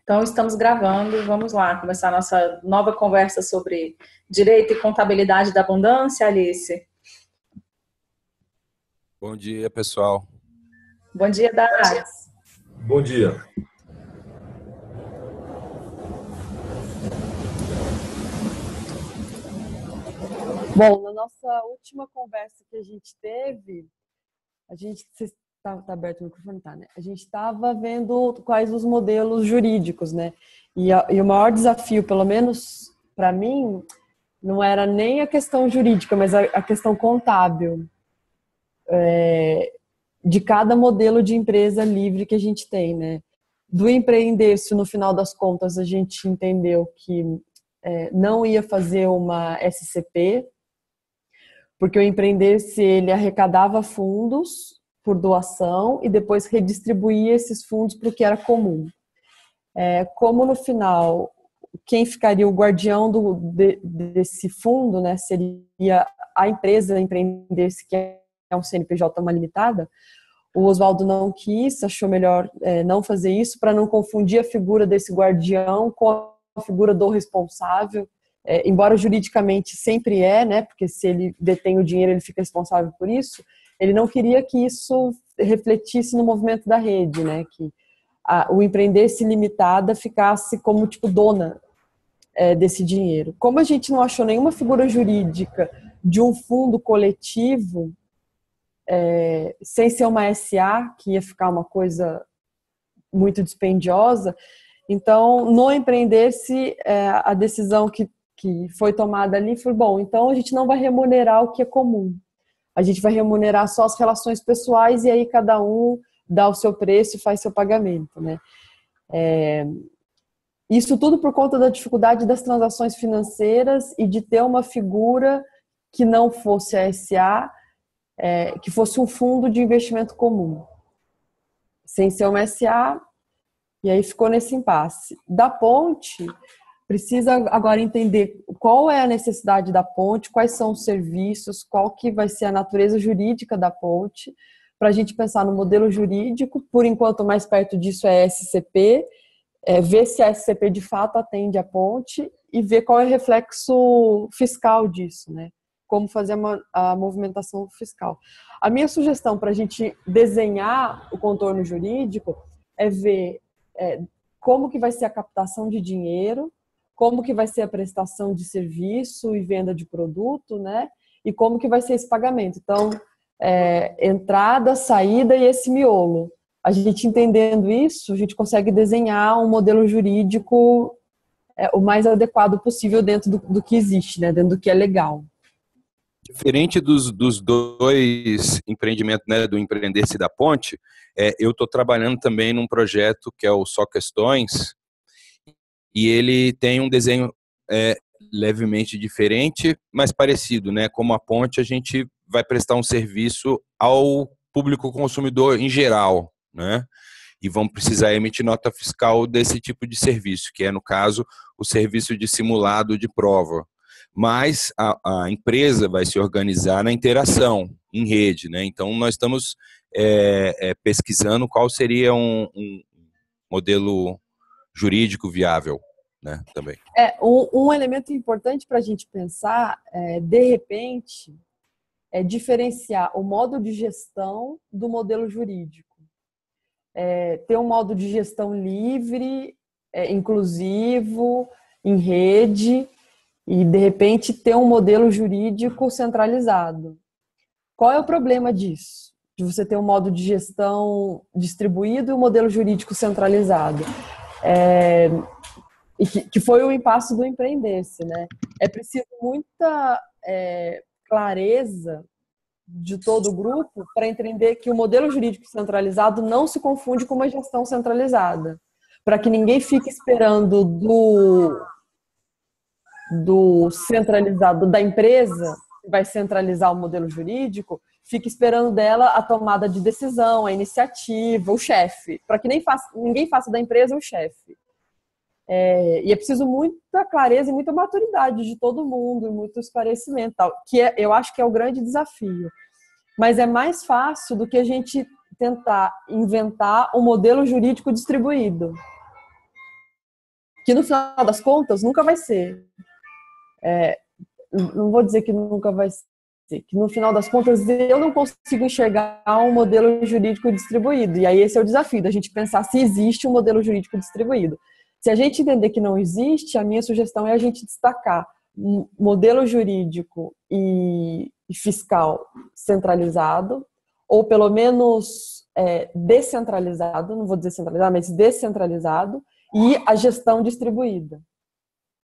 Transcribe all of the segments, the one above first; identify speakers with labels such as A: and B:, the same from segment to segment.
A: Então, estamos gravando. Vamos lá, começar a nossa nova conversa sobre direito e contabilidade da abundância, Alice.
B: Bom dia, pessoal.
A: Bom dia, Dax.
C: Bom dia.
D: Bom, na nossa última conversa que a gente teve, tá aberto o microfone, tá, né? A gente estava vendo quais os modelos jurídicos, né? E o maior desafio, pelo menos para mim, não era nem a questão jurídica, mas a questão contábil de cada modelo de empresa livre que a gente tem, né? Do empreender-se, no final das contas, a gente entendeu que não ia fazer uma SCP, porque o empreender-se, ele arrecadava fundos por doação e depois redistribuía esses fundos para o que era comum. Como no final, quem ficaria o guardião desse fundo, né, seria a empresa empreender-se, que é um CNPJ, uma limitada. O Oswaldo não quis, achou melhor não fazer isso para não confundir a figura desse guardião com a figura do responsável. Embora juridicamente sempre né, porque se ele detém o dinheiro, ele fica responsável por isso, ele não queria que isso refletisse no movimento da rede, né, que o empreender-se limitada ficasse como tipo dona desse dinheiro. Como a gente não achou nenhuma figura jurídica de um fundo coletivo, sem ser uma SA, que ia ficar uma coisa muito dispendiosa, então no empreender-se, a decisão que foi tomada ali foi, bom, então a gente não vai remunerar o que é comum. A gente vai remunerar só as relações pessoais e aí cada um dá o seu preço e faz seu pagamento, né? Isso tudo por conta da dificuldade das transações financeiras e de ter uma figura que não fosse a SA, que fosse um fundo de investimento comum. Sem ser uma SA, e aí ficou nesse impasse. Da ponte, precisa agora entender qual é a necessidade da ponte, quais são os serviços, qual que vai ser a natureza jurídica da ponte, para a gente pensar no modelo jurídico. Por enquanto, mais perto disso é SCP, ver se a SCP de fato atende a ponte e ver qual é o reflexo fiscal disso, né? Como fazer a movimentação fiscal. A minha sugestão para a gente desenhar o contorno jurídico é ver como que vai ser a captação de dinheiro, como que vai ser a prestação de serviço e venda de produto, né? E como que vai ser esse pagamento. Então, entrada, saída e esse miolo. A gente entendendo isso, a gente consegue desenhar um modelo jurídico o mais adequado possível dentro do que existe, né? Dentro do que é legal.
B: Diferente dos dois empreendimentos, né, do Empreender-se e da Ponte, eu estou trabalhando também num projeto que é o Só Questões, e ele tem um desenho levemente diferente, mas parecido, né? Como a Ponte, a gente vai prestar um serviço ao público consumidor em geral, né? E vão precisar emitir nota fiscal desse tipo de serviço, que é, no caso, o serviço de simulado de prova. Mas a empresa vai se organizar na interação, em rede, né? Então, nós estamos pesquisando qual seria um modelo jurídico viável, né, também.
D: Um elemento importante para a gente pensar, de repente, é diferenciar o modo de gestão do modelo jurídico. Ter um modo de gestão livre, inclusivo, em rede, e, de repente, ter um modelo jurídico centralizado. Qual é o problema disso? De você ter um modo de gestão distribuído e um modelo jurídico centralizado. E que foi o impasse do empreender-se, né? É preciso muita clareza de todo o grupo para entender que o modelo jurídico centralizado não se confunde com uma gestão centralizada. Para que ninguém fique esperando do centralizado da empresa, que vai centralizar o modelo jurídico, fique esperando dela a tomada de decisão, a iniciativa, o chefe. Para que ninguém faça da empresa o chefe. E é preciso muita clareza e muita maturidade de todo mundo, e muito esclarecimento, que eu acho que é o grande desafio. Mas é mais fácil do que a gente tentar inventar um modelo jurídico distribuído. Que no final das contas nunca vai ser. Não vou dizer que nunca vai ser, que no final das contas eu não consigo enxergar um modelo jurídico distribuído. E aí esse é o desafio, da gente pensar se existe um modelo jurídico distribuído. Se a gente entender que não existe, a minha sugestão é a gente destacar um modelo jurídico e fiscal centralizado, ou pelo menos descentralizado, não vou dizer centralizado, mas descentralizado, e a gestão distribuída.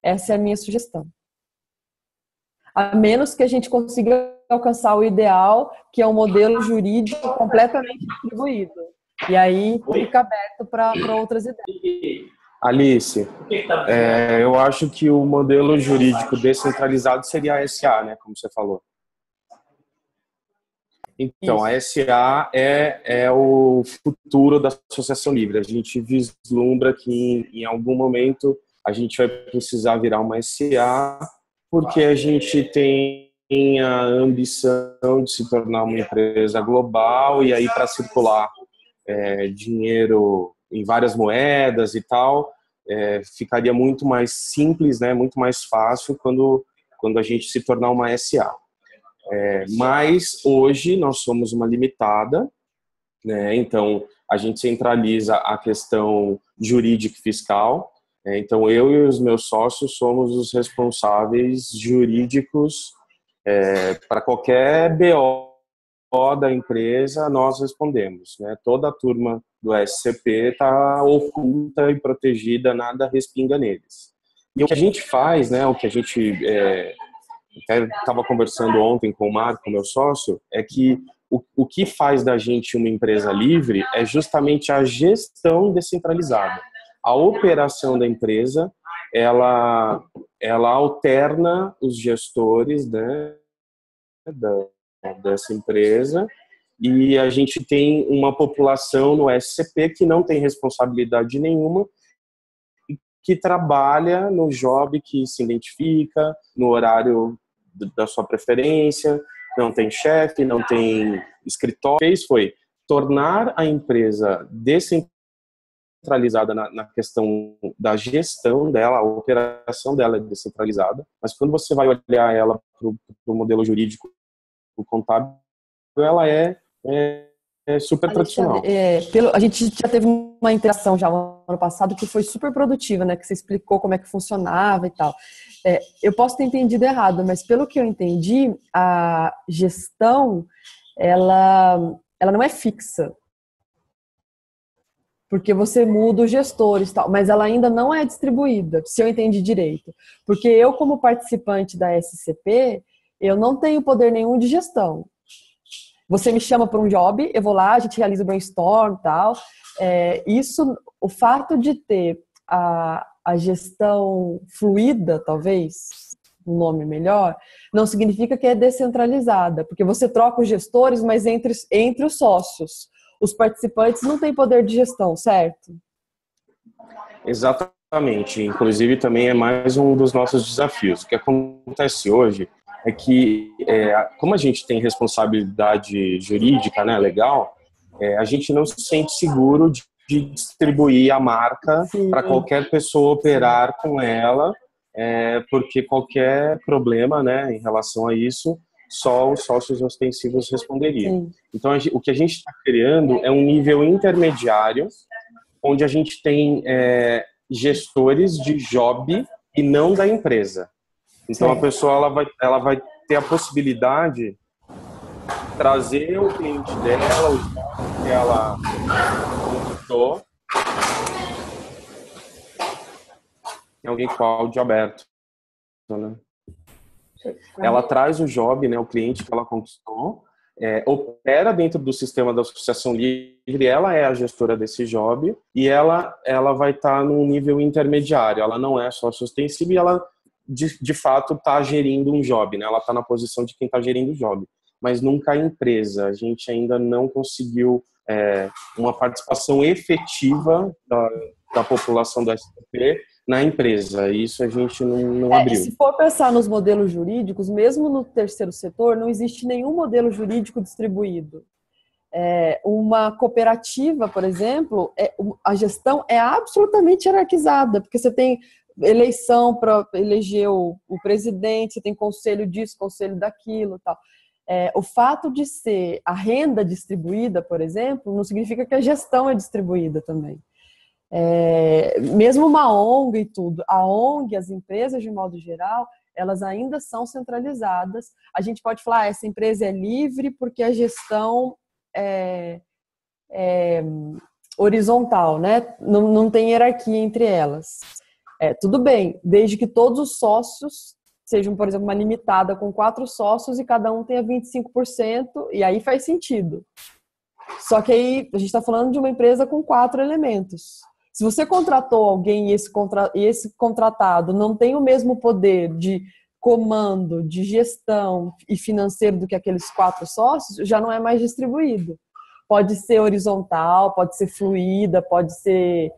D: Essa é a minha sugestão. A menos que a gente consiga alcançar o ideal, que é um modelo jurídico completamente distribuído. E aí fica aberto para outras ideias.
C: Alice, eu acho que o modelo jurídico descentralizado seria a SA, né, como você falou. Então, a SA é o futuro da associação livre. A gente vislumbra que em algum momento a gente vai precisar virar uma SA, porque a gente tem a ambição de se tornar uma empresa global, e aí para circular dinheiro em várias moedas e tal, ficaria muito mais simples, né, muito mais fácil quando a gente se tornar uma SA. Mas hoje nós somos uma limitada, né, então a gente centraliza a questão jurídica e fiscal. Então, eu e os meus sócios somos os responsáveis jurídicos para qualquer BO da empresa, nós respondemos, né? Toda a turma do SCP está oculta e protegida, nada respinga neles. E o que a gente faz, né? O que a gente até estava conversando ontem com o Marco, meu sócio, é que o que faz da gente uma empresa livre é justamente a gestão descentralizada. A operação da empresa, ela alterna os gestores, né, dessa empresa, e a gente tem uma população no SCP que não tem responsabilidade nenhuma e que trabalha no job que se identifica, no horário da sua preferência, não tem chefe, não tem escritório. O que fez foi tornar a empresa descentralizada na questão da gestão dela, a operação dela é descentralizada, mas quando você vai olhar ela para o modelo jurídico, o contábil, ela é super tradicional.
D: A gente já teve uma interação já no ano passado que foi super produtiva, né? Que você explicou como é que funcionava e tal. Eu posso ter entendido errado, mas pelo que eu entendi, a gestão, ela não é fixa. Porque você muda os gestores e tal, mas ela ainda não é distribuída, se eu entendi direito. Porque eu, como participante da SCP, eu não tenho poder nenhum de gestão. Você me chama para um job, eu vou lá, a gente realiza o brainstorm e tal. O fato de ter a gestão fluida, talvez, um nome melhor, não significa que é descentralizada, porque você troca os gestores, mas entre os sócios. Os participantes não têm poder de gestão, certo?
C: Exatamente. Inclusive, também é mais um dos nossos desafios. O que acontece hoje é que, como a gente tem responsabilidade jurídica, né, legal, a gente não se sente seguro de distribuir a marca para qualquer pessoa operar com ela, porque qualquer problema, né, em relação a isso, só os sócios ostensivos responderiam. Sim. Então, o que a gente está criando é um nível intermediário, onde a gente tem gestores de job e não da empresa. Então, sim, a pessoa ela vai ter a possibilidade de trazer o cliente dela, o job que ela conquistou. Tem alguém com o áudio aberto, né? Ela traz o job, né, o cliente que ela conquistou, opera dentro do sistema da associação livre, ela é a gestora desse job e ela vai estar num nível intermediário, ela não é sócio ostensivo e ela de fato está gerindo um job, né? Ela está na posição de quem está gerindo o job, mas nunca a empresa. A gente ainda não conseguiu uma participação efetiva da população do SCP na empresa. Isso a gente não abriu.
D: Se for pensar nos modelos jurídicos, mesmo no terceiro setor, não existe nenhum modelo jurídico distribuído. Uma cooperativa, por exemplo, a gestão é absolutamente hierarquizada, porque você tem eleição para eleger o presidente, você tem conselho disso, conselho daquilo, tal. O fato de ser a renda distribuída, por exemplo, não significa que a gestão é distribuída também. Mesmo uma ONG e tudo, a ONG, as empresas de modo geral, elas ainda são centralizadas. A gente pode falar, essa empresa é livre porque a gestão é horizontal, né? Não tem hierarquia entre elas. Tudo bem, desde que todos os sócios sejam, por exemplo, uma limitada com 4 sócios e cada um tenha 25%, e aí faz sentido. Só que aí a gente está falando de uma empresa com 4 elementos. Se você contratou alguém e esse contratado não tem o mesmo poder de comando, de gestão e financeiro do que aqueles 4 sócios, já não é mais distribuído. Pode ser horizontal, pode ser fluida, pode ser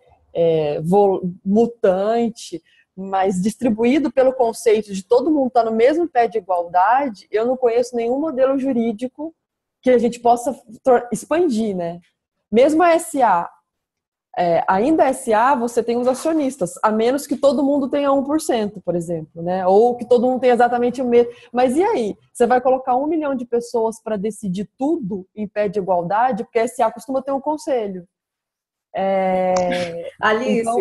D: mutante, mas distribuído pelo conceito de todo mundo estar no mesmo pé de igualdade, eu não conheço nenhum modelo jurídico que a gente possa expandir, né? Mesmo a SA, ainda a SA, você tem os acionistas, a menos que todo mundo tenha 1%, por exemplo, né? Ou que todo mundo tenha exatamente o mesmo. Mas e aí? Você vai colocar 1 milhão de pessoas para decidir tudo em pé de igualdade? Porque a SA costuma ter um conselho.
A: Alice,
D: então,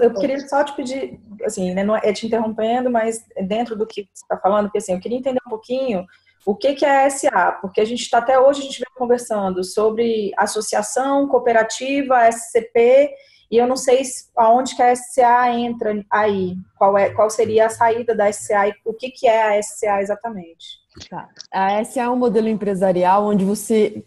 A: eu queria só te pedir, assim, né, não é te interrompendo, mas dentro do que você está falando, porque assim, eu queria entender um pouquinho o que é a SA, porque até hoje a gente vem conversando sobre associação, cooperativa, SCP, e eu não sei aonde que a SA entra aí, qual seria a saída da SA e o que é a SA exatamente.
D: Tá. A SA é um modelo empresarial onde você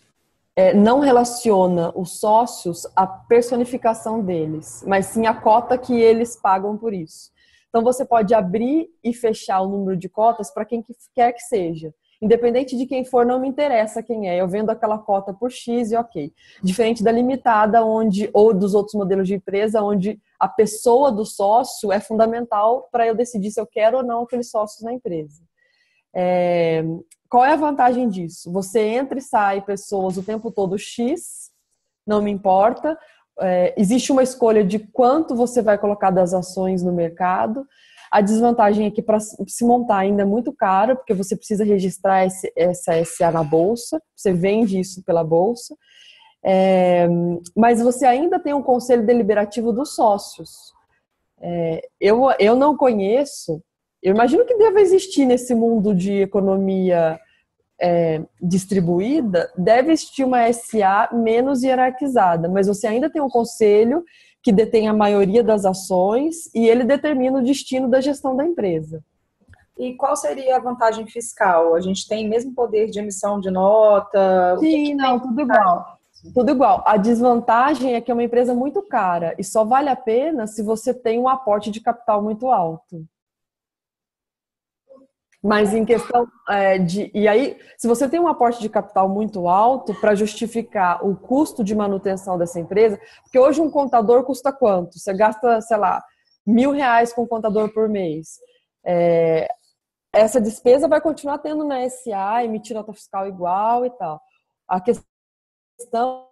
D: não relaciona os sócios à personificação deles, mas sim a cota que eles pagam por isso. Então você pode abrir e fechar o número de cotas para quem quer que seja. Independente de quem for, não me interessa quem é. Eu vendo aquela cota por X e ok. Diferente da limitada, ou dos outros modelos de empresa, onde a pessoa do sócio é fundamental para eu decidir se eu quero ou não aqueles sócios na empresa. Qual é a vantagem disso? Você entra e sai pessoas o tempo todo X, não me importa. Existe uma escolha de quanto você vai colocar das ações no mercado. A desvantagem é que para se montar ainda é muito caro, porque você precisa registrar essa SA na bolsa, você vende isso pela bolsa, mas você ainda tem um conselho deliberativo dos sócios. Eu não conheço, eu imagino que deva existir nesse mundo de economia distribuída, deve existir uma SA menos hierarquizada, mas você ainda tem um conselho que detém a maioria das ações e ele determina o destino da gestão da empresa.
A: E qual seria a vantagem fiscal? A gente tem mesmo poder de emissão de nota?
D: Sim, não, tudo igual. Tudo igual. A desvantagem é que é uma empresa muito cara e só vale a pena se você tem um aporte de capital muito alto. Mas em questão e aí, se você tem um aporte de capital muito alto para justificar o custo de manutenção dessa empresa, porque hoje um contador custa quanto? Você gasta, sei lá, R$1.000 com o contador por mês. Essa despesa vai continuar tendo na SA, emitir nota fiscal igual e tal. A questão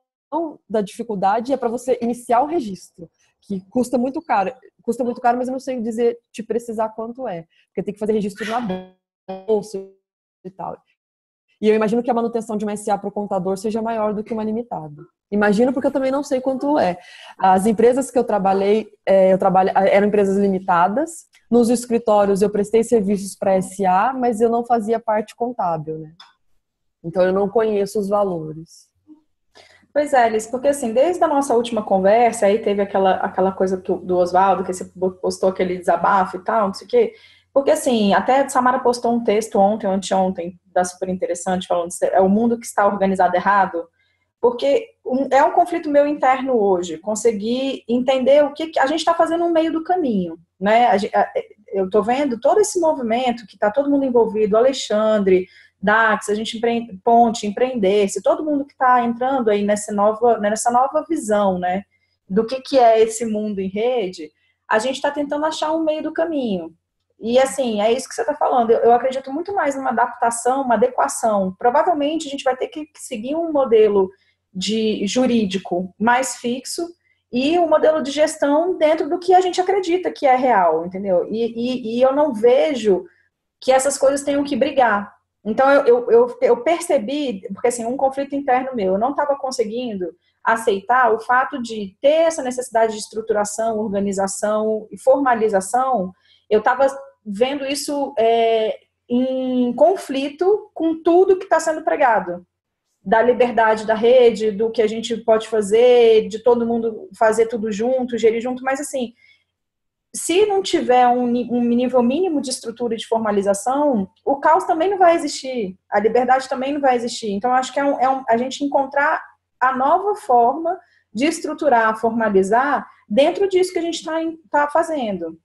D: da dificuldade é para você iniciar o registro, que custa muito caro. Custa muito caro, mas eu não sei te precisar quanto é, porque tem que fazer registro na bolsa e tal. E eu imagino que a manutenção de uma SA para o contador seja maior do que uma limitada. Imagino porque eu também não sei quanto é. As empresas que eu trabalhei, eram empresas limitadas. Nos escritórios eu prestei serviços para SA, mas eu não fazia parte contábil, né? Então eu não conheço os valores.
A: Pois é, Alice, porque assim, desde a nossa última conversa, aí teve aquela coisa do Oswaldo, que você postou aquele desabafo e tal, não sei o quê. Porque, assim, até a Samara postou um texto ontem ou anteontem, da super interessante, falando que é o mundo que está organizado errado. Porque é um conflito meu interno hoje, conseguir entender o que a gente está fazendo no meio do caminho, né? Eu estou vendo todo esse movimento que está todo mundo envolvido, Alexandre, Dax, a gente Ponte, Empreender-se, todo mundo que está entrando aí nessa nova visão, né? Do que é esse mundo em rede, a gente está tentando achar um meio do caminho. E assim, é isso que você está falando. Eu acredito muito mais numa adaptação, uma adequação. Provavelmente a gente vai ter que seguir um modelo de jurídico mais fixo e um modelo de gestão dentro do que a gente acredita que é real, entendeu? E eu não vejo que essas coisas tenham que brigar. Então eu percebi, porque assim, um conflito interno meu, eu não estava conseguindo aceitar o fato de ter essa necessidade de estruturação, organização e formalização. Eu estava vendo isso em conflito com tudo que está sendo pregado. Da liberdade da rede, do que a gente pode fazer, de todo mundo fazer tudo junto, gerir junto, mas assim, se não tiver um nível mínimo de estrutura e de formalização, o caos também não vai existir, a liberdade também não vai existir. Então, acho que a gente encontrar a nova forma de estruturar, formalizar, dentro disso que a gente está fazendo.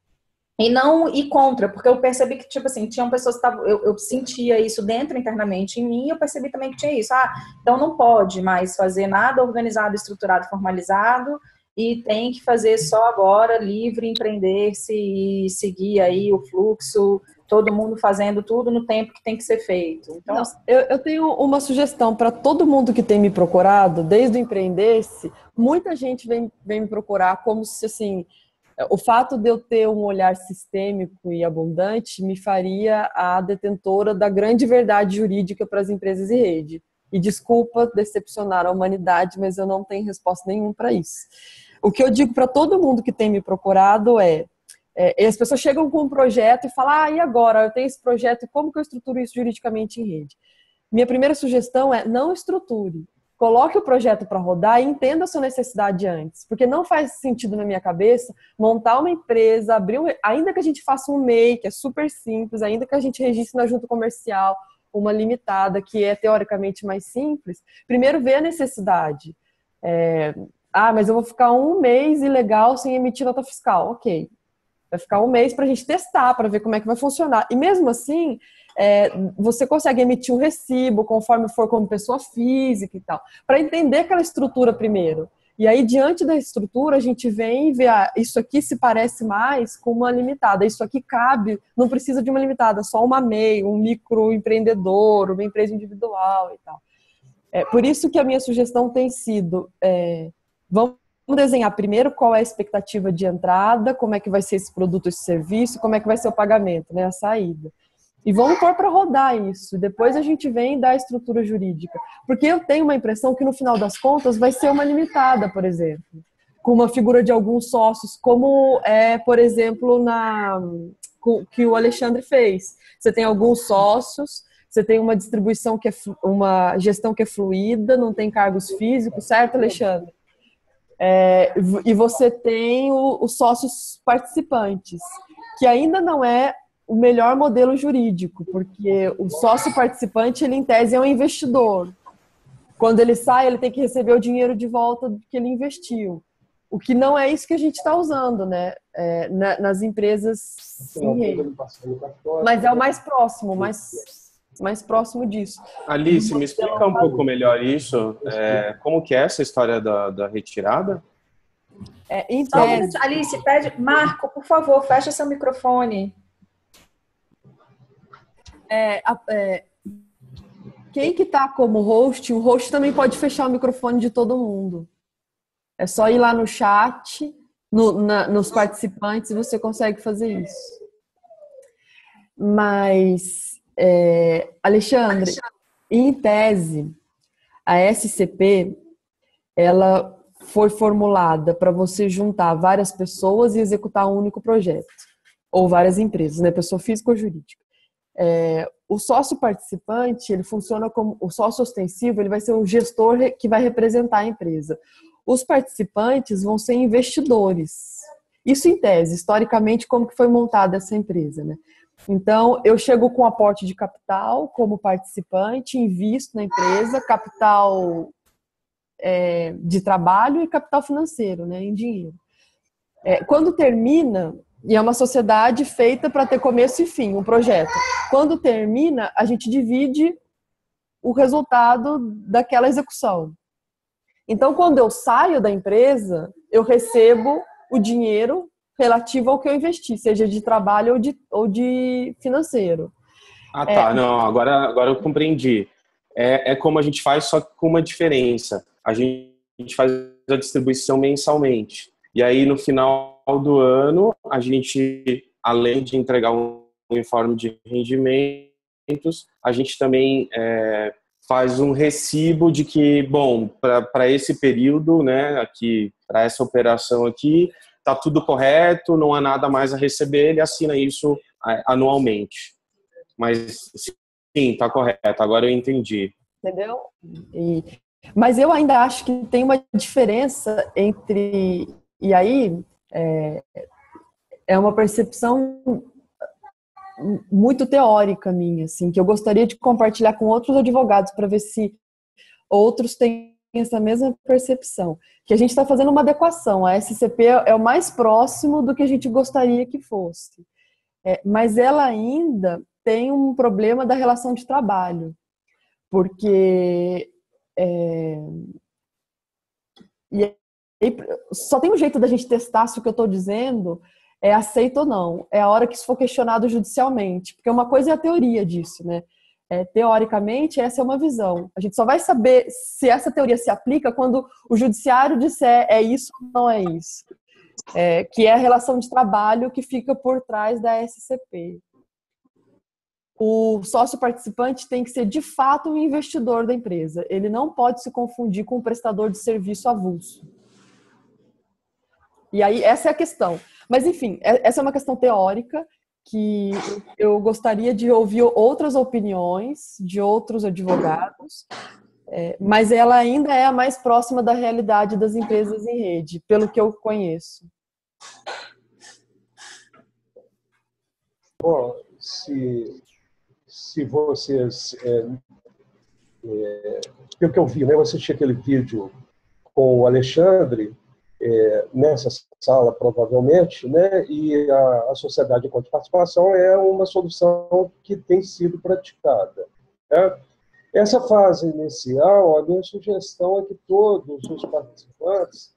A: E não ir contra, porque eu percebi que, tipo assim, tinham pessoas que estavam, eu sentia isso dentro, internamente, em mim, e eu percebi também que tinha isso. Então não pode mais fazer nada organizado, estruturado, formalizado, e tem que fazer só agora, livre, empreender-se e seguir aí o fluxo, todo mundo fazendo tudo no tempo que tem que ser feito. Então,
D: não, eu tenho uma sugestão para todo mundo que tem me procurado, desde o Empreender-se, muita gente vem me procurar como se, assim, o fato de eu ter um olhar sistêmico e abundante me faria a detentora da grande verdade jurídica para as empresas e rede. E desculpa decepcionar a humanidade, mas eu não tenho resposta nenhuma para isso. O que eu digo para todo mundo que tem me procurado as pessoas chegam com um projeto e falam, e agora? Eu tenho esse projeto, e como que eu estruturo isso juridicamente em rede? Minha primeira sugestão é não estruture. Coloque o projeto para rodar e entenda a sua necessidade antes. Porque não faz sentido na minha cabeça montar uma empresa, ainda que a gente faça um MEI, que é super simples, ainda que a gente registre na junta comercial uma limitada, que é teoricamente mais simples, primeiro ver a necessidade. Mas eu vou ficar um mês ilegal sem emitir nota fiscal. Ok. Vai ficar um mês para a gente testar, para ver como é que vai funcionar. E mesmo assim, você consegue emitir um recibo conforme for como pessoa física e tal, para entender aquela estrutura primeiro. E aí, diante da estrutura, a gente vem e vê, isso aqui se parece mais com uma limitada, isso aqui cabe, não precisa de uma limitada, só uma MEI, um microempreendedor, uma empresa individual e tal. Por isso que a minha sugestão tem sido, vamos desenhar primeiro qual é a expectativa de entrada, como é que vai ser esse produto, esse serviço, como é que vai ser o pagamento, né, a saída. E vamos pôr para rodar isso. Depois a gente vem dar a estrutura jurídica. Porque eu tenho uma impressão que no final das contas vai ser uma limitada, por exemplo, com uma figura de alguns sócios, como por exemplo, que o Alexandre fez. Você tem alguns sócios, você tem uma distribuição uma gestão que é fluida, não tem cargos físicos, certo, Alexandre? E você tem os sócios participantes, que ainda não é o melhor modelo jurídico, porque o sócio participante, ele em tese é um investidor. Quando ele sai, ele tem que receber o dinheiro de volta que ele investiu. O que não é isso que a gente está usando, né? Nas empresas em rede. Mas é o mais próximo, mais próximo disso.
C: Alice, me explica um pouco melhor isso. Como que é essa história da retirada?
A: Em tese... Alice, pede... Marco, por favor, fecha seu microfone.
D: Quem que está como host, o host também pode fechar o microfone de todo mundo. É só ir lá no chat, nos participantes, e você consegue fazer isso. Mas, Alexandre, em tese, a SCP, ela foi formulada para você juntar várias pessoas e executar um único projeto. Ou várias empresas, né? Pessoa física ou jurídica. O sócio participante, ele funciona como o sócio ostensivo, ele vai ser o gestor que vai representar a empresa. Os participantes vão ser investidores. Isso em tese, historicamente, como que foi montada essa empresa, né? Então, eu chego com aporte de capital como participante, invisto na empresa, capital de trabalho e capital financeiro, né, em dinheiro. Quando termina, e é uma sociedade feita para ter começo e fim, um projeto. Quando termina, a gente divide o resultado daquela execução. Então, quando eu saio da empresa, eu recebo o dinheiro relativo ao que eu investi, seja de trabalho ou de financeiro.
C: Ah, tá. Não, agora eu compreendi. É como a gente faz, só que com uma diferença. A gente faz a distribuição mensalmente. E aí, no final do ano, a gente, além de entregar um informe de rendimentos, a gente também faz um recibo de que, bom, para esse período, né, aqui, para essa operação aqui, está tudo correto, não há nada mais a receber, ele assina isso anualmente. Mas, sim, está correto, agora eu entendi.
D: Entendeu? Mas eu ainda acho que tem uma diferença entre... E aí, é uma percepção muito teórica minha, assim, que eu gostaria de compartilhar com outros advogados para ver se outros têm essa mesma percepção. Que a gente está fazendo uma adequação. A SCP é o mais próximo do que a gente gostaria que fosse. Mas ela ainda tem um problema da relação de trabalho. Porque só tem um jeito da gente testar se o que eu estou dizendo é aceito ou não. É a hora que isso for questionado judicialmente. Porque uma coisa é a teoria disso, né? Teoricamente, essa é uma visão. A gente só vai saber se essa teoria se aplica quando o judiciário disser é isso ou não é isso. Que é a relação de trabalho que fica por trás da SCP. O sócio participante tem que ser, de fato, um investidor da empresa. Ele não pode se confundir com um prestador de serviço avulso. E aí, essa é a questão. Mas, enfim, essa é uma questão teórica que eu gostaria de ouvir outras opiniões de outros advogados, mas ela ainda é a mais próxima da realidade das empresas em rede, pelo que eu conheço.
E: Bom, se vocês... pelo que eu vi, né, eu assisti aquele vídeo com o Alexandre, nessa sala, provavelmente, né, e a sociedade de participação é uma solução que tem sido praticada. Né? Essa fase inicial, a minha sugestão é que todos os participantes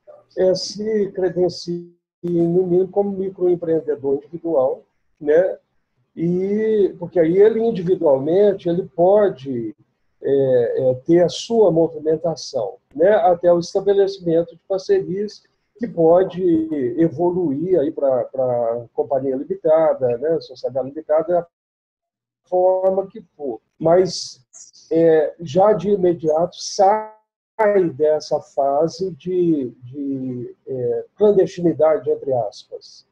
E: se credenciem, no mínimo, como microempreendedor individual, né? Porque aí ele, individualmente, ele pode ter a sua movimentação, né? Até o estabelecimento de parcerias que pode evoluir aí para companhia limitada, né? Sociedade limitada, a forma que for. Mas já de imediato sai dessa fase de clandestinidade, entre aspas.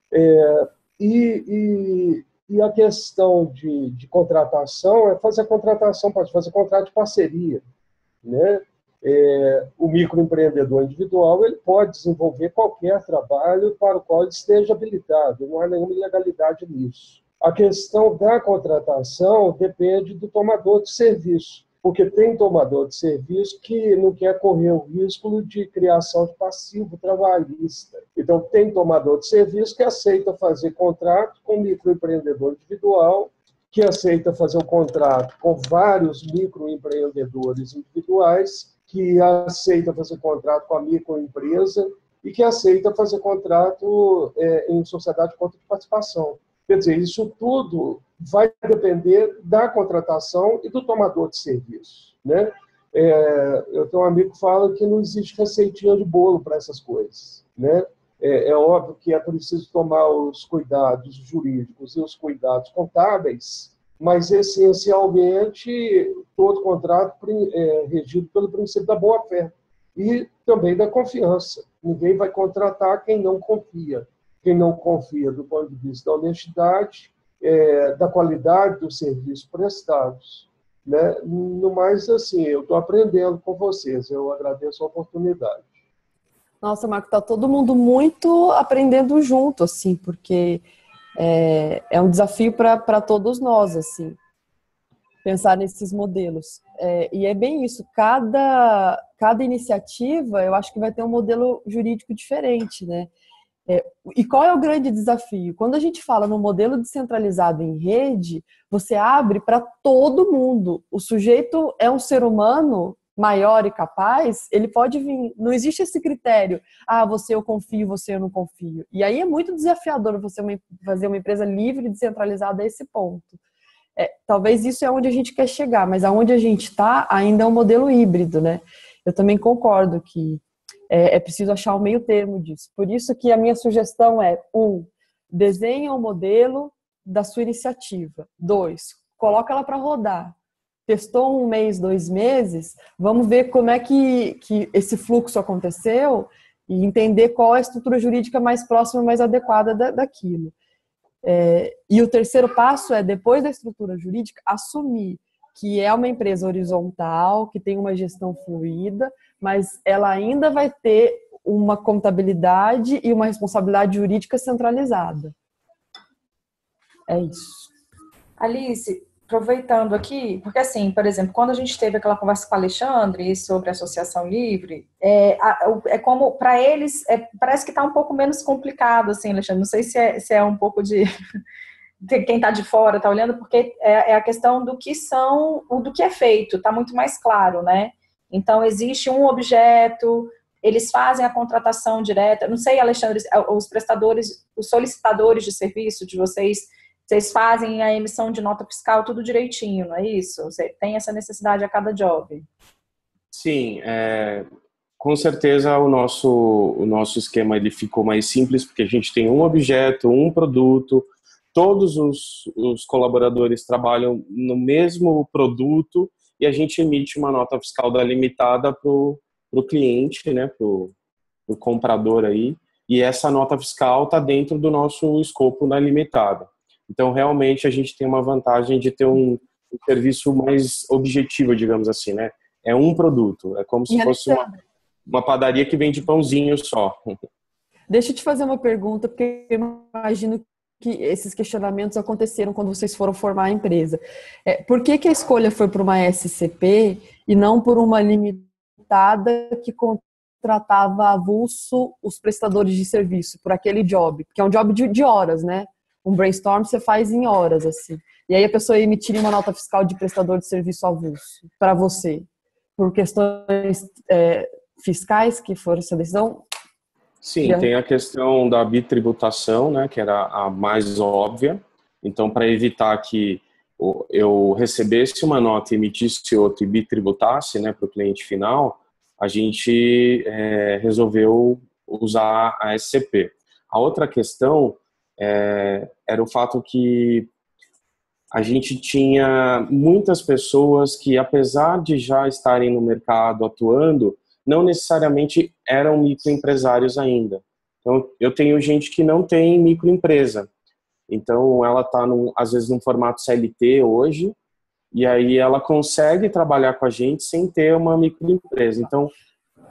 E: E a questão de contratação fazer a contratação, pode fazer contrato de parceria, né? O microempreendedor individual ele pode desenvolver qualquer trabalho para o qual ele esteja habilitado, não há nenhuma ilegalidade nisso. A questão da contratação depende do tomador de serviço, porque tem tomador de serviço que não quer correr o risco de criação de passivo trabalhista. Então, tem tomador de serviço que aceita fazer contrato com microempreendedor individual, que aceita fazer um contrato com vários microempreendedores individuais, que aceita fazer contrato com a microempresa e que aceita fazer contrato em sociedade de participação. Quer dizer, isso tudo vai depender da contratação e do tomador de serviço, né? Eu tenho um amigo que fala que não existe receitinha de bolo para essas coisas, né? É óbvio que é preciso tomar os cuidados jurídicos e os cuidados contábeis, mas, essencialmente, todo contrato é regido pelo princípio da boa-fé e também da confiança. Ninguém vai contratar quem não confia. Quem não confia do ponto de vista da honestidade, da qualidade dos serviços prestados. Né? No mais, assim, eu estou aprendendo com vocês. Eu agradeço a oportunidade.
D: Nossa, Marco, está todo mundo muito aprendendo junto, assim, porque é um desafio para todos nós, assim, pensar nesses modelos. E é bem isso, cada iniciativa, eu acho que vai ter um modelo jurídico diferente, né? E qual é o grande desafio? Quando a gente fala no modelo descentralizado em rede, você abre para todo mundo. O sujeito é um ser humano maior e capaz, ele pode vir. Não existe esse critério, você eu confio, você eu não confio. E aí é muito desafiador você fazer uma empresa livre e descentralizada a esse ponto. Talvez isso é onde a gente quer chegar, mas aonde a gente está ainda é um modelo híbrido, né? Eu também concordo que é preciso achar o meio termo disso. Por isso que a minha sugestão é, desenha o modelo da sua iniciativa. 2, coloca ela para rodar. Testou 1 mês, 2 meses, vamos ver como é que esse fluxo aconteceu e entender qual é a estrutura jurídica mais próxima, mais adequada daquilo. E o terceiro passo é, depois da estrutura jurídica, assumir que é uma empresa horizontal, que tem uma gestão fluida, mas ela ainda vai ter uma contabilidade e uma responsabilidade jurídica centralizada. É isso.
A: Alice, aproveitando aqui, porque assim, por exemplo, quando a gente teve aquela conversa com o Alexandre sobre a associação livre, como, para eles, parece que está um pouco menos complicado, assim, Alexandre, não sei se é um pouco de quem está de fora está olhando, porque é a questão do que é feito, está muito mais claro, né? Então, existe um objeto, eles fazem a contratação direta, não sei, Alexandre, os solicitadores de serviço de vocês fazem a emissão de nota fiscal tudo direitinho, não é isso? Você tem essa necessidade a cada job?
C: Sim, com certeza o nosso esquema ele ficou mais simples, porque a gente tem um objeto, um produto, todos os colaboradores trabalham no mesmo produto e a gente emite uma nota fiscal da limitada para o cliente, né, para o comprador aí, e essa nota fiscal está dentro do nosso escopo da limitada. Então, realmente, a gente tem uma vantagem de ter um serviço mais objetivo, digamos assim, né? É um produto, é como se fosse uma padaria que vende pãozinho só.
D: Deixa eu te fazer uma pergunta, porque eu imagino que esses questionamentos aconteceram quando vocês foram formar a empresa. Por que a escolha foi por uma SCP e não por uma limitada que contratava avulso os prestadores de serviço por aquele job? Que é um job de horas, né? Um brainstorm você faz em horas, assim. E aí a pessoa emitiria uma nota fiscal de prestador de serviço avulso para você, por questões fiscais que foram essa decisão?
C: Sim, tem a questão da bitributação, né, que era a mais óbvia. Então, para evitar que eu recebesse uma nota e emitisse outra e bitributasse, né, para o cliente final, a gente resolveu usar a SCP. A outra questão era o fato que a gente tinha muitas pessoas que, apesar de já estarem no mercado atuando, não necessariamente eram microempresários ainda. Então, eu tenho gente que não tem microempresa. Então, ela está, às vezes, num formato CLT hoje, e aí ela consegue trabalhar com a gente sem ter uma microempresa. Então,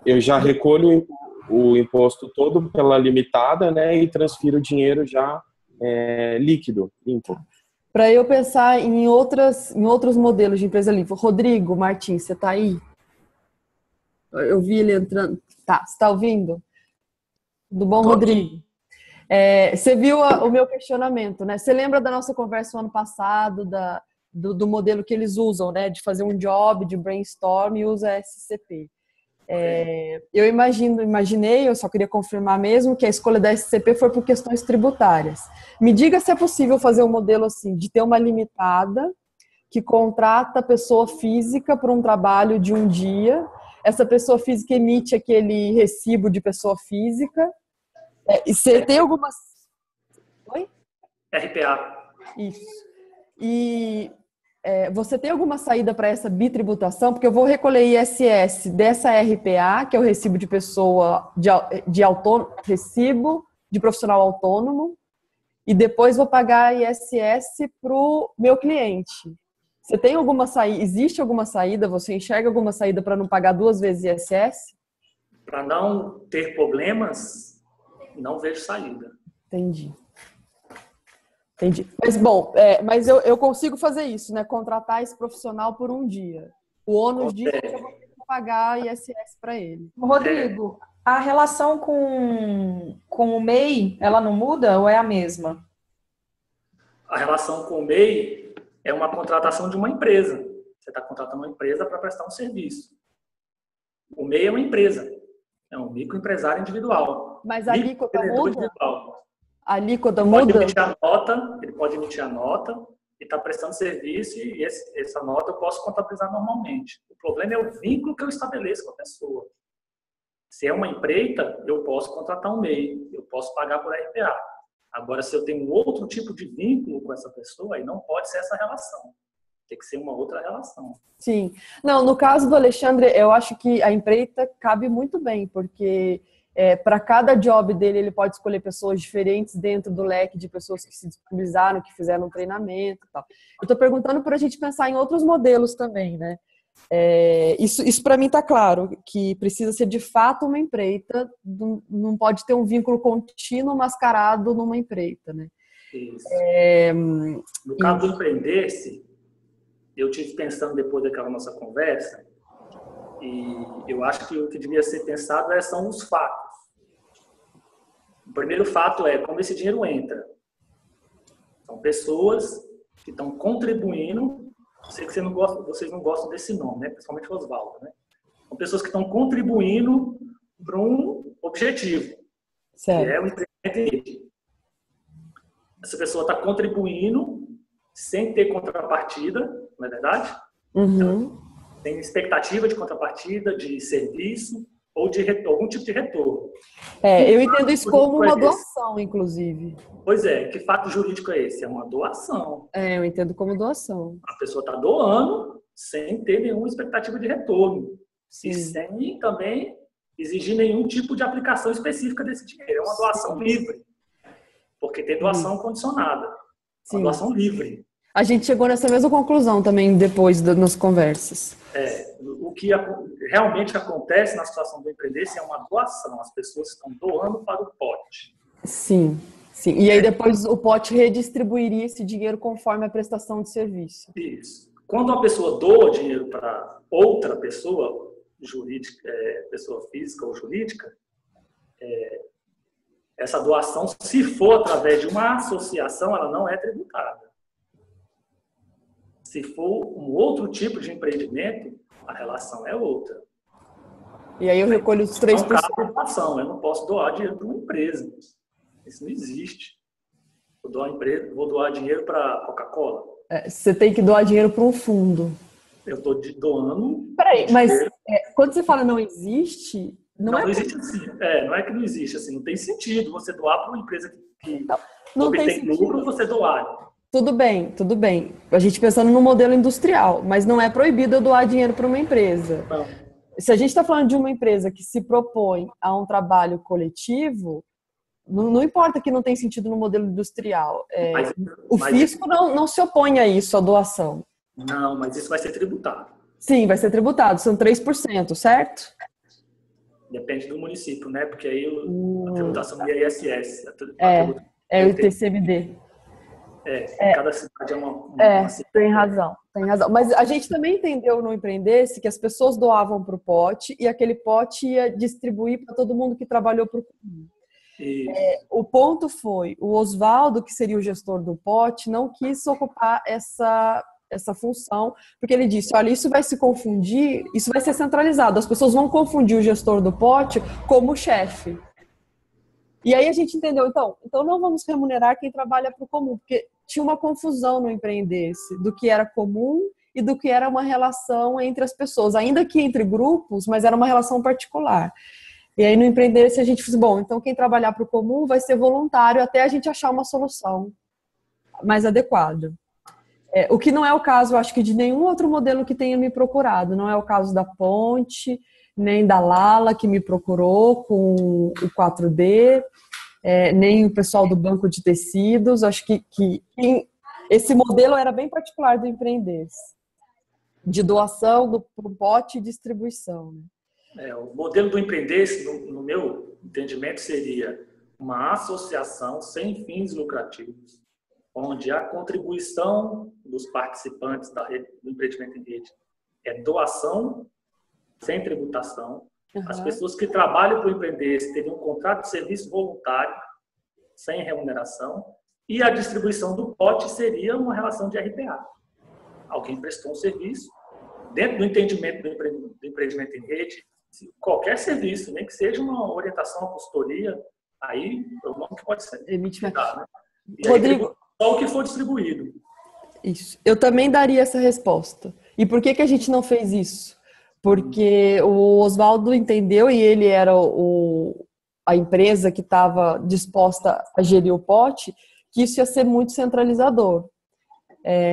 C: eu já recolho o imposto todo pela limitada, né, e transfiro o dinheiro já líquido, limpo.
D: Para eu pensar em outros modelos de empresa livre. Rodrigo Martins, você está aí? Eu vi ele entrando. Tá, você está ouvindo? Tudo bom, Rodrigo? Você viu o meu questionamento, né? Você lembra da nossa conversa no ano passado, do modelo que eles usam, né? De fazer um job, de brainstorm e usa SCP. Eu imaginei, eu só queria confirmar mesmo que a escolha da SCP foi por questões tributárias. Me diga se é possível fazer um modelo assim, de ter uma limitada que contrata a pessoa física por um trabalho de um dia, essa pessoa física emite aquele recibo de pessoa física, e você tem algumas... Oi?
F: RPA.
D: Isso. E... você tem alguma saída para essa bitributação? Porque eu vou recolher ISS dessa RPA, que é o recibo de pessoa recibo de profissional autônomo, e depois vou pagar ISS para o meu cliente. Você tem alguma saída? Existe alguma saída? Você enxerga alguma saída para não pagar 2 vezes ISS?
F: Para não ter problemas, não vejo saída.
D: Entendi. Mas, bom, mas eu consigo fazer isso, né? Contratar esse profissional por um dia. O ônus disso é que eu vou ter que pagar ISS para ele.
A: Rodrigo, a relação com o MEI, ela não muda ou é a mesma?
F: A relação com o MEI é uma contratação de uma empresa. Você está contratando uma empresa para prestar um serviço. O MEI é uma empresa, é um microempresário individual.
D: Mas a alíquota muda?
F: Individual.
D: A alíquota muda?
F: Ele pode emitir a nota e está prestando serviço e essa nota eu posso contabilizar normalmente. O problema é o vínculo que eu estabeleço com a pessoa. Se é uma empreita, eu posso contratar um MEI, eu posso pagar por RPA. Agora, se eu tenho outro tipo de vínculo com essa pessoa, aí não pode ser essa relação. Tem que ser uma outra relação.
D: Sim. Não, no caso do Alexandre, eu acho que a empreita cabe muito bem, porque para cada job dele, ele pode escolher pessoas diferentes dentro do leque de pessoas que se disponibilizaram, que fizeram um treinamento e tal. Eu estou perguntando para a gente pensar em outros modelos também, né? Isso para mim está claro, que precisa ser de fato uma empreita, não pode ter um vínculo contínuo mascarado numa empreita, né?
F: Isso. No caso do empreender-se, eu tive pensando depois daquela nossa conversa, e eu acho que o que devia ser pensado são os fatos. O primeiro fato é como esse dinheiro entra. São pessoas que estão contribuindo. Sei que vocês não gostam desse nome, né? Principalmente o Oswaldo, né? São pessoas que estão contribuindo para um objetivo, certo, que é o empreendimento em rede. Essa pessoa está contribuindo sem ter contrapartida, não é verdade?
D: Uhum.
F: Tem expectativa de contrapartida, de serviço ou de algum tipo de retorno.
D: Eu entendo isso como uma doação, inclusive.
F: Pois é, que fato jurídico é esse? É uma doação.
D: Eu entendo como doação.
F: A pessoa está doando sem ter nenhuma expectativa de retorno.
D: Sim.
F: E sem também exigir nenhum tipo de aplicação específica desse dinheiro. É uma doação livre. Porque tem doação condicionada. Uma doação livre.
D: A gente chegou nessa mesma conclusão também depois das conversas.
F: O que realmente acontece na situação do empreender-se é uma doação. As pessoas estão doando para o pote.
D: Sim. E aí depois o pote redistribuiria esse dinheiro conforme a prestação de serviço.
F: Isso. Quando uma pessoa doa dinheiro para outra pessoa, jurídica, pessoa física ou jurídica, essa doação, se for através de uma associação, ela não é tributada. Se for um outro tipo de empreendimento, a relação é outra.
D: E aí eu recolho os 3%.
F: Não cabe doação, eu não posso doar dinheiro para uma empresa. Isso não existe. Vou doar dinheiro para a Coca-Cola.
D: Você tem que doar dinheiro para um fundo.
F: Eu estou doando...
D: Peraí, mas quando você fala não existe...
F: Não existe assim. Não é que não existe assim. Não tem sentido você doar para uma empresa que
D: não
F: obtém lucro, você doar.
D: Tudo bem. A gente pensando no modelo industrial, mas não é proibido eu doar dinheiro para uma empresa.
F: Não.
D: Se a gente está falando de uma empresa que se propõe a um trabalho coletivo, não importa que não tem sentido no modelo industrial. O fisco não se opõe a isso, a doação.
F: Não, mas isso vai ser tributado.
D: Sim, vai ser tributado. São 3%, certo?
F: Depende do município, né? Porque aí a tributação do ISS.
D: É o ITCMD.
F: Cada cidade é uma
D: tem razão. Mas a gente também entendeu no Empreender-se que as pessoas doavam para o pote e aquele pote ia distribuir para todo mundo que trabalhou para o comum. O ponto foi, o Oswaldo, que seria o gestor do pote, não quis ocupar essa função, porque ele disse, olha, isso vai se confundir, isso vai ser centralizado, as pessoas vão confundir o gestor do pote como chefe. E aí a gente entendeu, então não vamos remunerar quem trabalha para o comum, porque tinha uma confusão no Empreender-se do que era comum e do que era uma relação entre as pessoas, ainda que entre grupos, mas era uma relação particular. E aí no Empreender-se a gente fez, então quem trabalhar para o comum vai ser voluntário até a gente achar uma solução mais adequada. O que não é o caso, eu acho que de nenhum outro modelo que tenha me procurado, não é o caso da Ponte, nem da Lala, que me procurou com o 4D, nem o pessoal do Banco de Tecidos. Acho que esse modelo era bem particular do Empreender-se, de doação do pote e distribuição.
F: O modelo do Empreender-se, no meu entendimento, seria uma associação sem fins lucrativos, onde a contribuição dos participantes da rede, do empreendimento em rede é doação sem tributação. As pessoas que trabalham para o Empreender-se teriam um contrato de serviço voluntário, sem remuneração, e a distribuição do pote seria uma relação de RPA. Alguém prestou um serviço, dentro do entendimento do empreendimento em rede, qualquer serviço, nem que seja uma orientação, uma consultoria, aí é o nome que pode ser.
D: Emite,
F: né? E
D: Rodrigo,
F: só o que for distribuído.
D: Isso. Eu também daria essa resposta. E por que a gente não fez isso? Porque o Oswaldo entendeu, e ele era a empresa que estava disposta a gerir o pote, que isso ia ser muito centralizador.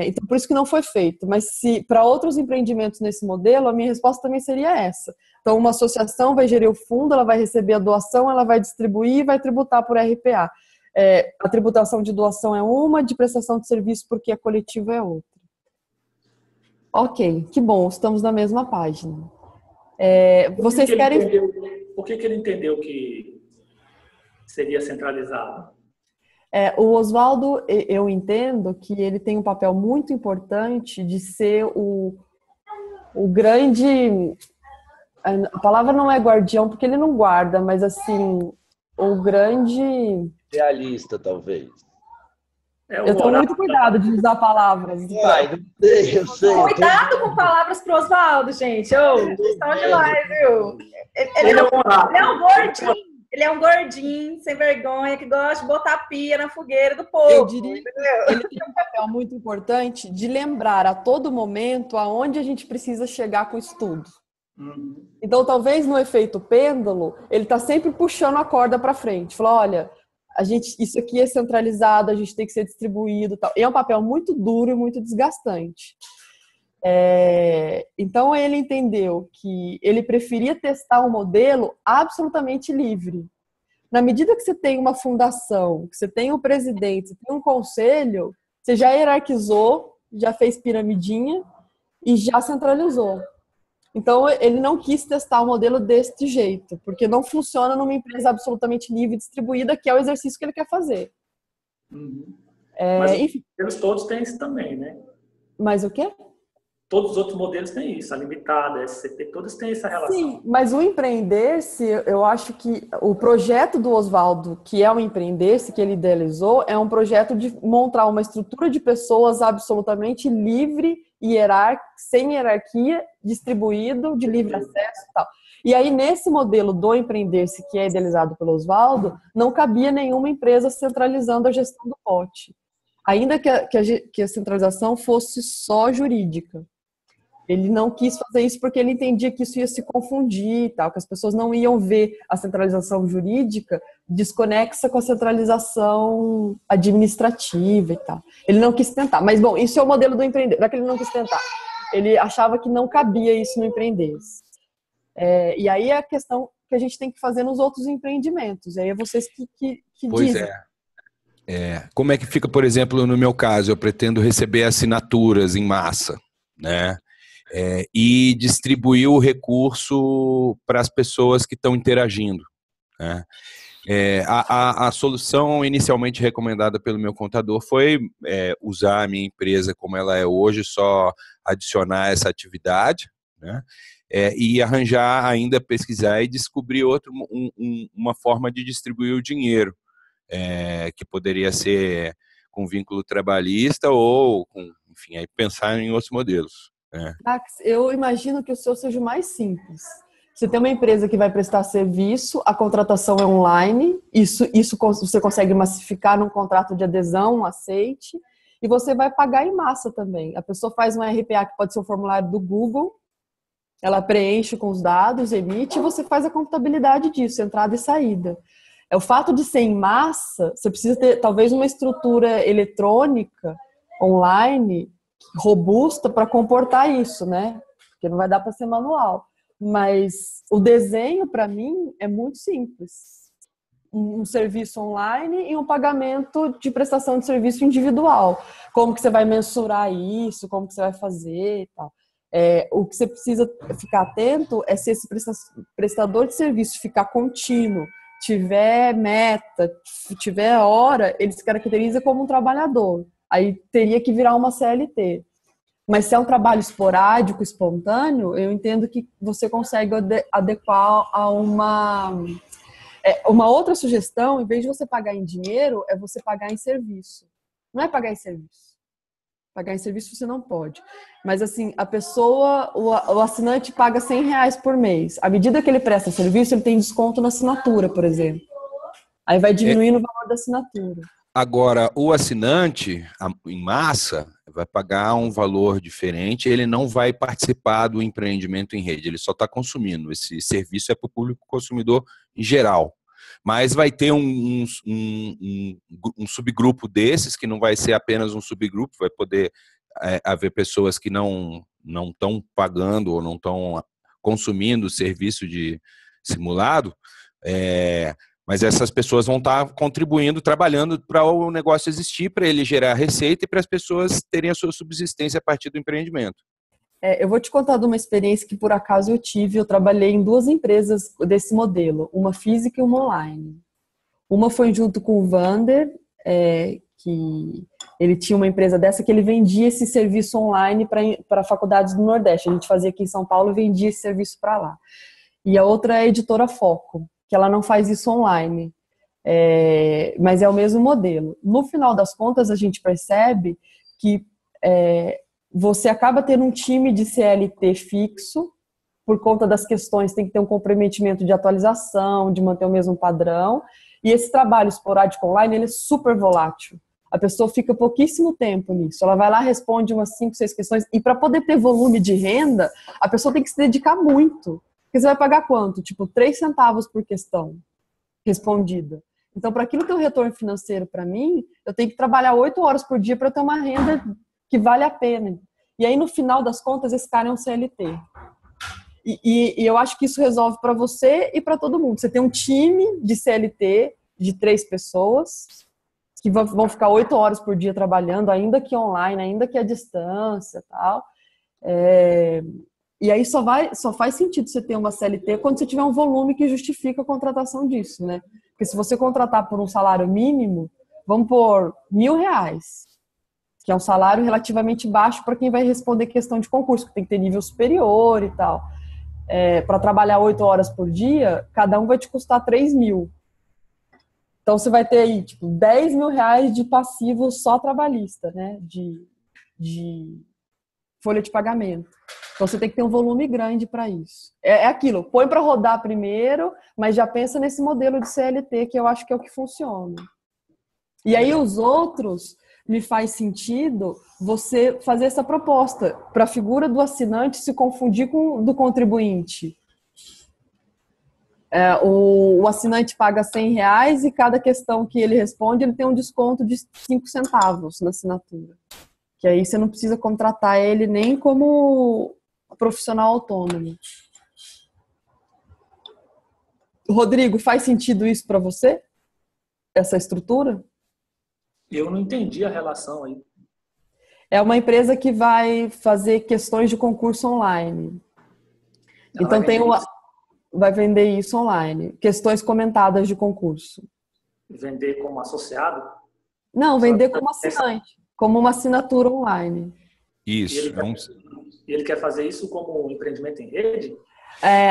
D: Então, por isso que não foi feito. Mas se para outros empreendimentos nesse modelo, a minha resposta também seria essa. Então, uma associação vai gerir o fundo, ela vai receber a doação, ela vai distribuir e vai tributar por RPA. A tributação de doação é uma, de prestação de serviço porque a coletiva é outra. Ok, que bom, estamos na mesma página. Vocês querem...
F: Por que ele entendeu que seria centralizado?
D: O Oswaldo, eu entendo que ele tem um papel muito importante de ser o grande... A palavra não é guardião, porque ele não guarda, mas assim, o grande...
G: Realista, talvez.
D: Eu tomo muito cuidado de usar palavras.
G: Eu sei.
A: Cuidado com palavras pro Oswaldo, gente. Vocês estão demais, viu? Ele é um gordinho. Ele é um gordinho, sem vergonha, que gosta de botar pia na fogueira do povo.
D: Eu diria que ele tem um papel muito importante de lembrar a todo momento aonde a gente precisa chegar com o estudo. Então, talvez no efeito pêndulo, ele está sempre puxando a corda para frente. Fala, olha, isso aqui é centralizado, a gente tem que ser distribuído. Tal. E é um papel muito duro e muito desgastante. Então, ele entendeu que ele preferia testar um modelo absolutamente livre. Na medida que você tem uma fundação, que você tem um presidente, você tem um conselho, você já hierarquizou, já fez piramidinha e já centralizou. Então, ele não quis testar o modelo deste jeito, porque não funciona numa empresa absolutamente livre e distribuída, que é o exercício que ele quer fazer.
F: Mas
D: enfim.
F: eles todos têm isso também, né?
D: Mas o quê?
F: Todos os outros modelos têm isso, a limitada, a SCP, todos têm essa relação.
D: Sim, mas o Empreender-se, eu acho que o projeto do Oswaldo, que é o Empreender-se, que ele idealizou, é um projeto de montar uma estrutura de pessoas absolutamente livre, sem hierarquia, distribuído, de livre acesso e tal. E aí, nesse modelo do Empreender-se, que é idealizado pelo Oswaldo, não cabia nenhuma empresa centralizando a gestão do pote. Ainda que a centralização fosse só jurídica. Ele não quis fazer isso porque ele entendia que isso ia se confundir e tal, que as pessoas não iam ver a centralização jurídica desconexa com a centralização administrativa e tal. Ele não quis tentar. Mas, bom, isso é o modelo do Empreender. Não é que ele não quis tentar. Ele achava que não cabia isso no Empreender. E aí é a questão que a gente tem que fazer nos outros empreendimentos. E aí é vocês que
B: pois
D: dizem.
B: Como é que fica, por exemplo, no meu caso, eu pretendo receber assinaturas em massa, né? E distribuir o recurso para as pessoas que estão interagindo, né? A solução inicialmente recomendada pelo meu contador foi usar a minha empresa como ela é hoje, só adicionar essa atividade, né? E arranjar ainda, pesquisar e descobrir uma forma de distribuir o dinheiro, que poderia ser com vínculo trabalhista ou, enfim, aí pensar em outros modelos.
D: Max, eu imagino que o seu seja o mais simples. Você tem uma empresa que vai prestar serviço, a contratação é online, isso você consegue massificar num contrato de adesão, um aceite, e você vai pagar em massa também. A pessoa faz um RPA, que pode ser um formulário do Google, ela preenche com os dados, emite, e você faz a contabilidade disso, entrada e saída. O fato de ser em massa, você precisa ter talvez uma estrutura eletrônica, online, robusta para comportar isso, né? Porque não vai dar para ser manual. Mas o desenho, para mim, é muito simples. Um serviço online e um pagamento de prestação de serviço individual. Como que você vai mensurar isso, como que você vai fazer e tal. O que você precisa ficar atento é se esse prestador de serviço ficar contínuo, tiver meta, tiver hora, ele se caracteriza como um trabalhador. Aí teria que virar uma CLT. Mas se é um trabalho esporádico, espontâneo, eu entendo que você consegue adequar a uma outra sugestão, em vez de você pagar em dinheiro, é você pagar em serviço. Não é pagar em serviço. Pagar em serviço você não pode. Mas assim, a pessoa, o assinante paga R$100 por mês. À medida que ele presta serviço, ele tem desconto na assinatura, por exemplo. Aí vai diminuindo o valor da assinatura.
B: Agora, o assinante, em massa, vai pagar um valor diferente, ele não vai participar do empreendimento em rede, ele só está consumindo. Esse serviço é para o público consumidor em geral. Mas vai ter um subgrupo desses, que não vai ser apenas um subgrupo, vai poder haver pessoas que não estão pagando ou não estão consumindo o serviço de simulado, mas essas pessoas vão estar contribuindo, trabalhando para o negócio existir, para ele gerar receita e para as pessoas terem a sua subsistência a partir do empreendimento.
D: Eu vou te contar de uma experiência que por acaso eu tive. Eu trabalhei em 2 empresas desse modelo, uma física e uma online. Uma foi junto com o Vander, que ele tinha uma empresa dessa que ele vendia esse serviço online para faculdades do Nordeste. A gente fazia aqui em São Paulo e vendia esse serviço para lá. E a outra é a editora Foco, que ela não faz isso online, mas é o mesmo modelo. No final das contas, a gente percebe que você acaba tendo um time de CLT fixo, por conta das questões, tem que ter um comprometimento de atualização, de manter o mesmo padrão, e esse trabalho esporádico online, ele é super volátil. A pessoa fica pouquíssimo tempo nisso, ela vai lá, responde umas 5, 6 questões, e para poder ter volume de renda, a pessoa tem que se dedicar muito. Porque você vai pagar quanto? Tipo, 3 centavos por questão respondida. Então, para aquilo ter um retorno financeiro para mim, eu tenho que trabalhar 8 horas por dia para ter uma renda que vale a pena. E aí, no final das contas, esse cara é um CLT. E eu acho que isso resolve para você e para todo mundo. Você tem um time de CLT de 3 pessoas que vão ficar 8 horas por dia trabalhando, ainda que online, ainda que à distância e tal. E aí só faz sentido você ter uma CLT quando você tiver um volume que justifica a contratação disso, né? Porque se você contratar por um salário mínimo, vamos por R$1.000, que é um salário relativamente baixo para quem vai responder questão de concurso, que tem que ter nível superior e tal. Para trabalhar 8 horas por dia, cada um vai te custar 3.000. Então você vai ter aí tipo R$10.000 de passivo só trabalhista, né? De folha de pagamento. Então você tem que ter um volume grande para isso. É aquilo, põe para rodar primeiro, mas já pensa nesse modelo de CLT, que eu acho que é o que funciona. E aí os outros, me faz sentido você fazer essa proposta para a figura do assinante se confundir com do contribuinte. O assinante paga R$100 e cada questão que ele responde, ele tem um desconto de 5 centavos na assinatura. Que aí você não precisa contratar ele nem como profissional autônomo. Rodrigo, faz sentido isso para você? Essa estrutura?
F: Eu não entendi a relação aí.
D: É uma empresa que vai fazer questões de concurso online. Então vai vender isso online. Questões comentadas de concurso.
F: Vender como associado?
D: Não, vender como assinante. Como uma assinatura online.
B: Isso.
F: E ele quer fazer isso como um empreendimento em rede?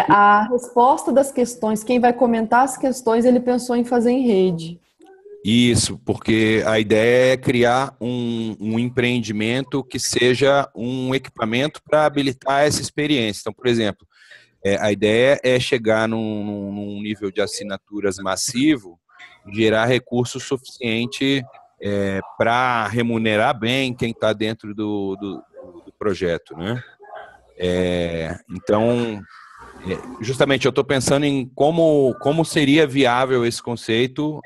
D: A resposta das questões, quem vai comentar as questões, ele pensou em fazer em rede.
B: Isso, porque a ideia é criar um empreendimento que seja um equipamento para habilitar essa experiência. Então, por exemplo, a ideia é chegar num nível de assinaturas massivo, gerar recurso suficiente para remunerar bem quem está dentro do projeto, né? Então, justamente eu estou pensando em como seria viável esse conceito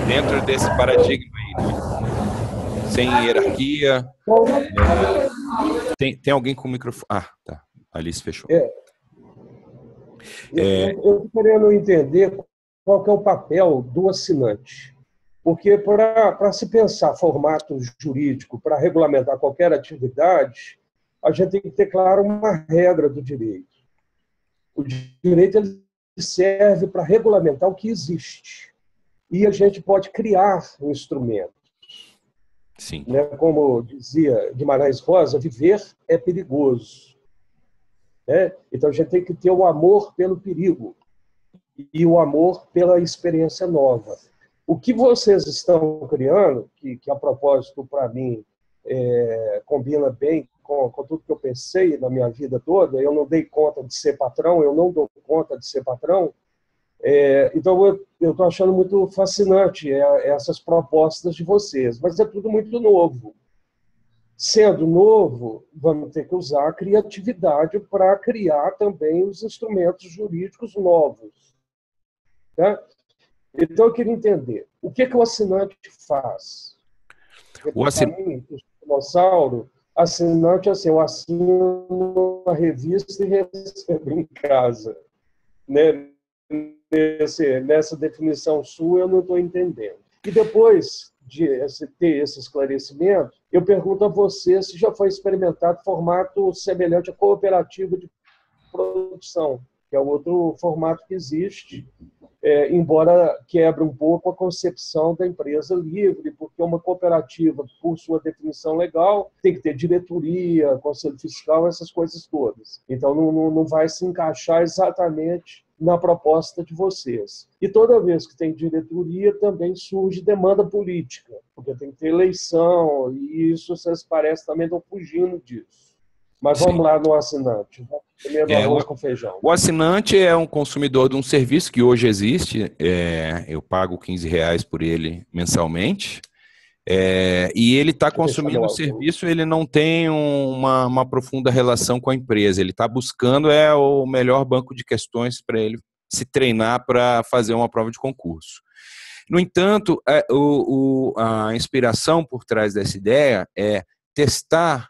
B: dentro desse paradigma aí, né? Sem hierarquia. Tem alguém com o microfone? Ah, tá. A Alice fechou.
E: Eu estou querendo entender qual que é o papel do assinante. Porque para se pensar formato jurídico, para regulamentar qualquer atividade, a gente tem que ter, claro, uma regra do direito. O direito ele serve para regulamentar o que existe. E a gente pode criar um instrumento.
B: Sim.
E: Né? Como dizia Guimarães Rosa, viver é perigoso. Né? Então a gente tem que ter o amor pelo perigo e o amor pela experiência nova. O que vocês estão criando, que a propósito, para mim, combina bem com tudo que eu pensei na minha vida toda, eu não dei conta de ser patrão, eu não dou conta de ser patrão, então eu estou achando muito fascinante essas propostas de vocês, mas é tudo muito novo. Sendo novo, vamos ter que usar a criatividade para criar também os instrumentos jurídicos novos. Tá? Então, eu queria entender, o que o assinante faz?
B: O
E: assinante, assinante, assim, eu assino uma revista e recebo em casa. Né? Nessa definição sua, eu não estou entendendo. E depois de ter esse esclarecimento, eu pergunto a você se já foi experimentado formato semelhante à cooperativa de produção, que é outro formato que existe, embora quebre um pouco a concepção da empresa livre, porque uma cooperativa, por sua definição legal, tem que ter diretoria, conselho fiscal, essas coisas todas. Então, não vai se encaixar exatamente na proposta de vocês. E toda vez que tem diretoria, também surge demanda política, porque tem que ter eleição, e isso vocês parecem também estão fugindo disso. Mas vamos lá no assinante. Primeiro arroz com feijão.
B: O assinante é um consumidor de um serviço que hoje existe, eu pago R$15 por ele mensalmente, e ele está consumindo o serviço, ele não tem uma profunda relação com a empresa, ele está buscando o melhor banco de questões para ele se treinar para fazer uma prova de concurso. No entanto, a inspiração por trás dessa ideia é testar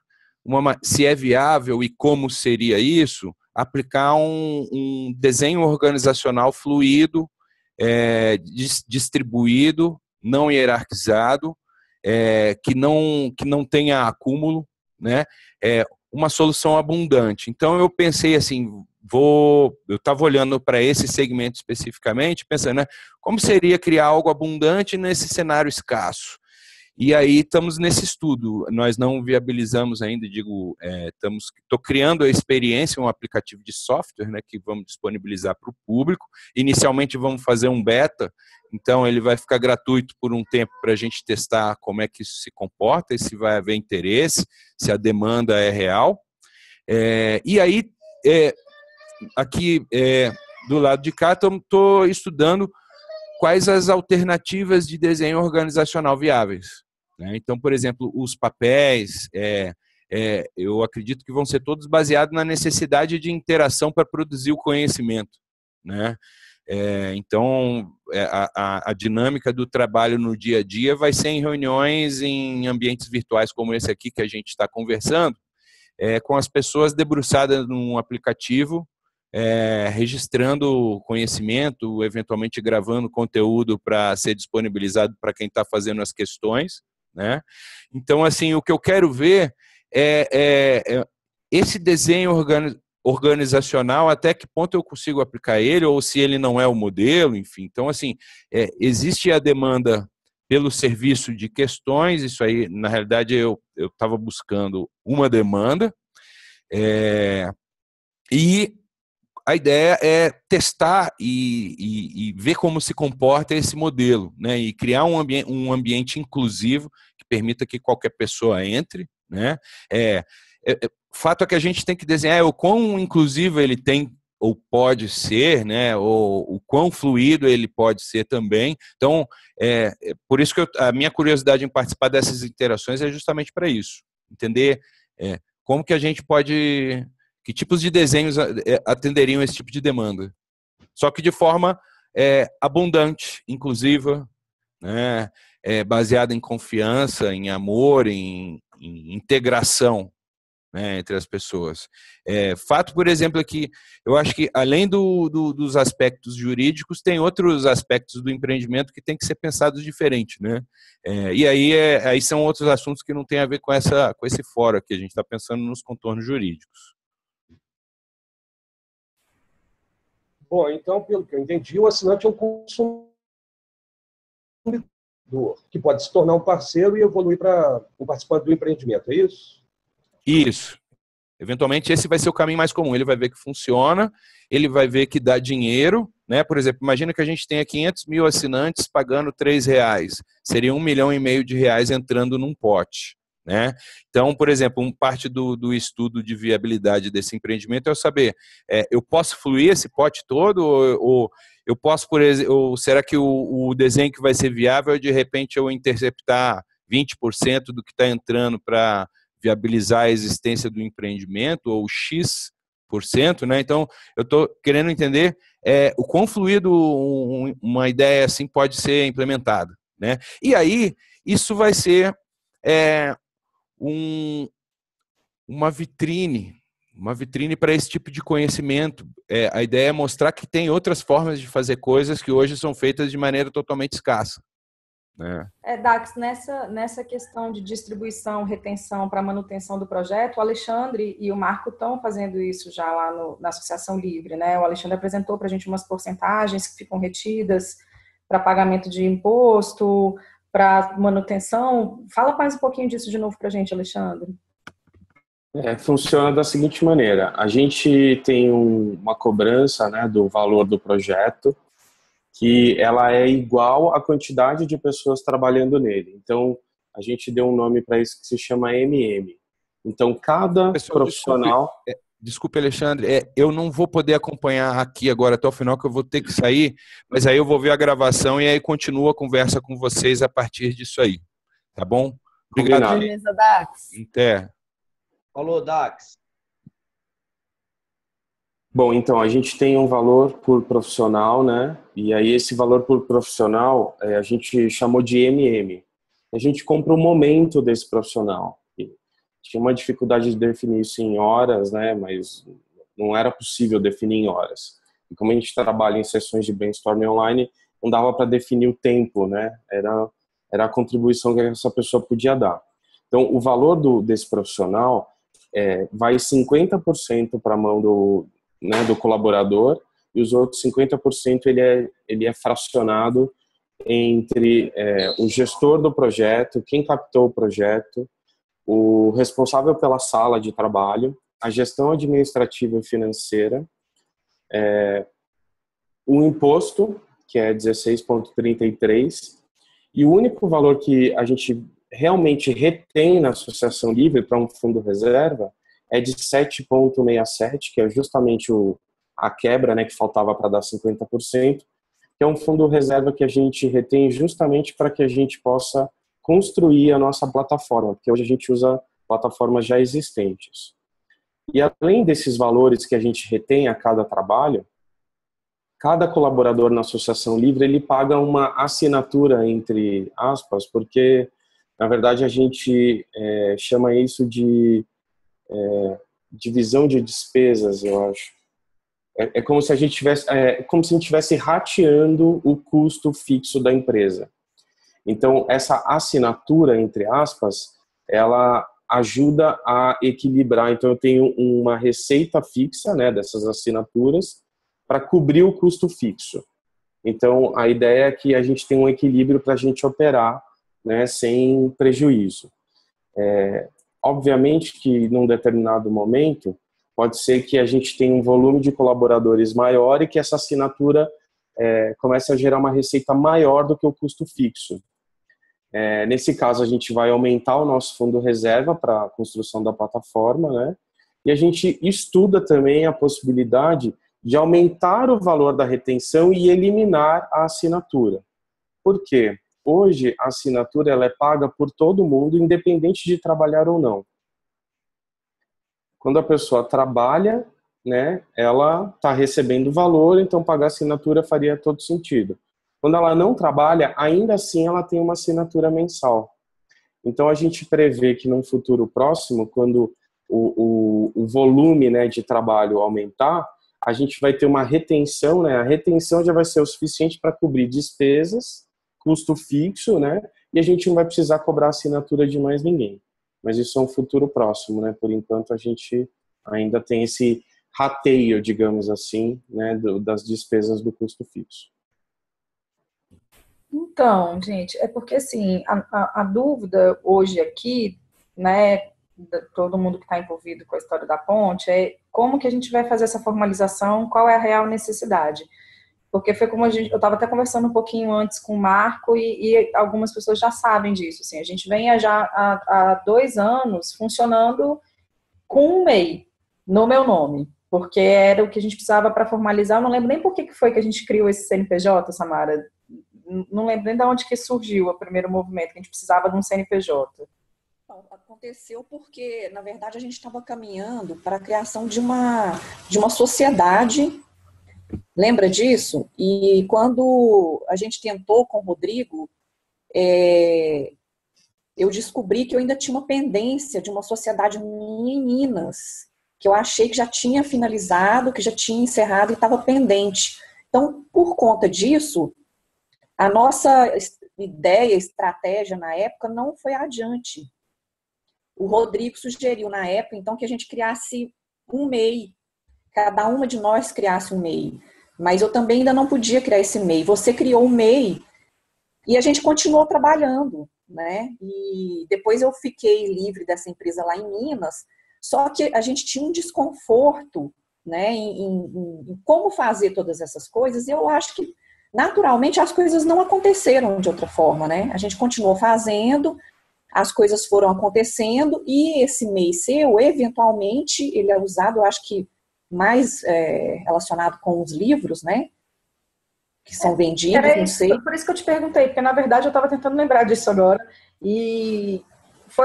B: se é viável e como seria isso, aplicar um desenho organizacional fluido, distribuído, não hierarquizado, que não tenha acúmulo, né? Uma solução abundante. Então eu pensei assim, eu estava olhando para esse segmento especificamente, pensando, né, como seria criar algo abundante nesse cenário escasso? E aí estamos nesse estudo, nós não viabilizamos ainda, estou criando a experiência, um aplicativo de software, né, que vamos disponibilizar para o público. Inicialmente vamos fazer um beta, então ele vai ficar gratuito por um tempo para a gente testar como é que isso se comporta, e se vai haver interesse, se a demanda é real. E aí, aqui do lado de cá, estou estudando quais as alternativas de desenho organizacional viáveis. Então, por exemplo, os papéis, eu acredito que vão ser todos baseados na necessidade de interação para produzir o conhecimento, né? Então, a dinâmica do trabalho no dia a dia vai ser em reuniões em ambientes virtuais como esse aqui que a gente está conversando, com as pessoas debruçadas num aplicativo, registrando conhecimento, eventualmente gravando conteúdo para ser disponibilizado para quem está fazendo as questões, né? Então, assim, o que eu quero ver esse desenho organizacional, até que ponto eu consigo aplicar ele, ou se ele não é o modelo, enfim. Então, assim, existe a demanda pelo serviço de questões, isso aí, na realidade, eu estava buscando uma demanda, e a ideia é testar e ver como se comporta esse modelo, né? E criar um ambiente inclusivo que permita que qualquer pessoa entre, né? O fato é que a gente tem que desenhar o quão inclusivo ele tem ou pode ser, né? Ou o quão fluido ele pode ser também. Então, por isso que a minha curiosidade em participar dessas interações é justamente para isso. Entender como que a gente pode... Que tipos de desenhos atenderiam esse tipo de demanda? Só que de forma abundante, inclusiva, né? Baseada em confiança, em amor, em integração, né, entre as pessoas. Fato, por exemplo, é que eu acho que, além dos aspectos jurídicos, tem outros aspectos do empreendimento que tem que ser pensados diferente, né? E aí são outros assuntos que não tem a ver com esse fórum aqui, a gente está pensando nos contornos jurídicos.
E: Bom, então, pelo que eu entendi, o assinante é um consumidor que pode se tornar um parceiro e evoluir para um participante do empreendimento, é isso?
B: Isso. Eventualmente, esse vai ser o caminho mais comum. Ele vai ver que funciona, ele vai ver que dá dinheiro, né? Por exemplo, imagina que a gente tenha 500 mil assinantes pagando R$3, seria R$1,5 milhão entrando num pote, né? Então, por exemplo, parte do estudo de viabilidade desse empreendimento é eu saber, eu posso fluir esse pote todo ou eu posso, por exemplo, ou será que o desenho que vai ser viável é de repente eu interceptar 20% do que está entrando para viabilizar a existência do empreendimento ou X%, né? Então, eu estou querendo entender o quão fluido uma ideia assim pode ser implementada, né? E aí, isso vai ser uma vitrine para esse tipo de conhecimento. A ideia é mostrar que tem outras formas de fazer coisas que hoje são feitas de maneira totalmente escassa, né?
A: Dax, nessa questão de distribuição, retenção para manutenção do projeto, o Alexandre e o Marco estão fazendo isso já lá na Associação Livre, né? O Alexandre apresentou para a gente umas porcentagens que ficam retidas para pagamento de imposto, para manutenção. Fala mais um pouquinho disso de novo para a gente, Alexandre.
C: Funciona da seguinte maneira: a gente tem uma cobrança, né, do valor do projeto, que ela é igual à quantidade de pessoas trabalhando nele. Então, a gente deu um nome para isso que se chama MM. Então, cada profissional...
B: Desculpe, Alexandre, eu não vou poder acompanhar aqui agora até o final, que eu vou ter que sair, mas aí eu vou ver a gravação e aí continuo a conversa com vocês a partir disso aí. Tá bom?
C: Obrigado.
D: Beleza, Dax.
B: Até.
G: Falou, Dax.
C: Bom, então, a gente tem um valor por profissional, né? E aí esse valor por profissional a gente chamou de MM. A gente compra o momento desse profissional. E tinha uma dificuldade de definir isso em horas, né? Mas não era possível definir em horas. E como a gente trabalha em sessões de brainstorming online, não dava para definir o tempo, né? Era a contribuição que essa pessoa podia dar. Então, o valor desse profissional vai 50% para a mão do colaborador, e os outros 50% ele é fracionado entre o gestor do projeto, quem captou o projeto, o responsável pela sala de trabalho, a gestão administrativa e financeira, o imposto, que é 16,33, e o único valor que a gente realmente retém na Associação Livre para um fundo reserva é de 7,67, que é justamente a quebra, né, que faltava para dar 50%, que é um fundo reserva que a gente retém justamente para que a gente possa construir a nossa plataforma, porque hoje a gente usa plataformas já existentes. E além desses valores que a gente retém a cada trabalho, cada colaborador na Associação Livre, ele paga uma assinatura, entre aspas, porque, na verdade, a gente chama isso de divisão de despesas, eu acho. É como se a gente estivesse rateando o custo fixo da empresa. Então, essa assinatura, entre aspas, ela ajuda a equilibrar. Então, eu tenho uma receita fixa, né, dessas assinaturas para cobrir o custo fixo. Então, a ideia é que a gente tenha um equilíbrio para a gente operar, né, sem prejuízo. Obviamente que, num determinado momento, pode ser que a gente tenha um volume de colaboradores maior e que essa assinatura comece a gerar uma receita maior do que o custo fixo. Nesse caso, a gente vai aumentar o nosso fundo reserva para a construção da plataforma, né? E a gente estuda também a possibilidade de aumentar o valor da retenção e eliminar a assinatura. Por quê? Hoje, a assinatura ela é paga por todo mundo, independente de trabalhar ou não. Quando a pessoa trabalha, né, ela está recebendo valor, então pagar assinatura faria todo sentido. Quando ela não trabalha, ainda assim ela tem uma assinatura mensal. Então a gente prevê que num futuro próximo, quando o volume, né, de trabalho aumentar, a gente vai ter uma retenção, né? A retenção já vai ser o suficiente para cobrir despesas, custo fixo, né? E a gente não vai precisar cobrar assinatura de mais ninguém. Mas isso é um futuro próximo, né? Por enquanto a gente ainda tem esse rateio, digamos assim, né, das despesas do custo fixo.
A: Então, gente, é porque assim, a dúvida hoje aqui, né, todo mundo que está envolvido com a história da ponte, é como que a gente vai fazer essa formalização, qual é a real necessidade. Porque foi como eu estava até conversando um pouquinho antes com o Marco e algumas pessoas já sabem disso. Assim, a gente vem já há 2 anos funcionando com um MEI no meu nome, porque era o que a gente precisava para formalizar. Eu não lembro nem por que foi que a gente criou esse CNPJ, Samara. Não lembro nem de onde que surgiu o primeiro movimento, que a gente precisava de um CNPJ.
H: Aconteceu porque, na verdade, a gente estava caminhando para a criação de uma sociedade. Lembra disso? E quando a gente tentou com o Rodrigo, eu descobri que eu ainda tinha uma pendência de uma sociedade minha em Minas, que eu achei que já tinha finalizado, que já tinha encerrado e estava pendente. Então, por conta disso, a nossa ideia, estratégia na época não foi adiante. O Rodrigo sugeriu na época, então, que a gente criasse um MEI, cada uma de nós criasse um MEI. Mas eu também ainda não podia criar esse MEI. Você criou um MEI e a gente continuou trabalhando, né? E depois eu fiquei livre dessa empresa lá em Minas, só que a gente tinha um desconforto, né, em como fazer todas essas coisas, e eu acho que, naturalmente, as coisas não aconteceram de outra forma, né? A gente continuou fazendo, as coisas foram acontecendo, e esse MEI seu, eventualmente, ele é usado, eu acho que mais relacionado com os livros, né? Que são vendidos, não sei.
A: Por isso que eu te perguntei, porque na verdade eu estava tentando lembrar disso agora, e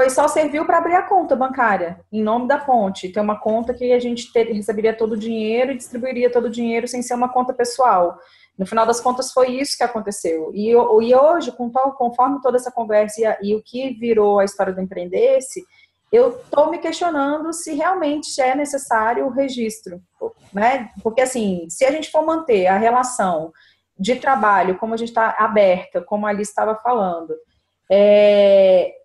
A: só serviu para abrir a conta bancária, em nome da Ponte. Tem uma conta que a gente receberia todo o dinheiro e distribuiria todo o dinheiro sem ser uma conta pessoal. No final das contas foi isso que aconteceu. E hoje, conforme toda essa conversa e o que virou a história do Empreender-se, eu estou me questionando se realmente é necessário o registro, né? Porque, assim, se a gente for manter a relação de trabalho, como a gente está aberta, como a Alice estava falando,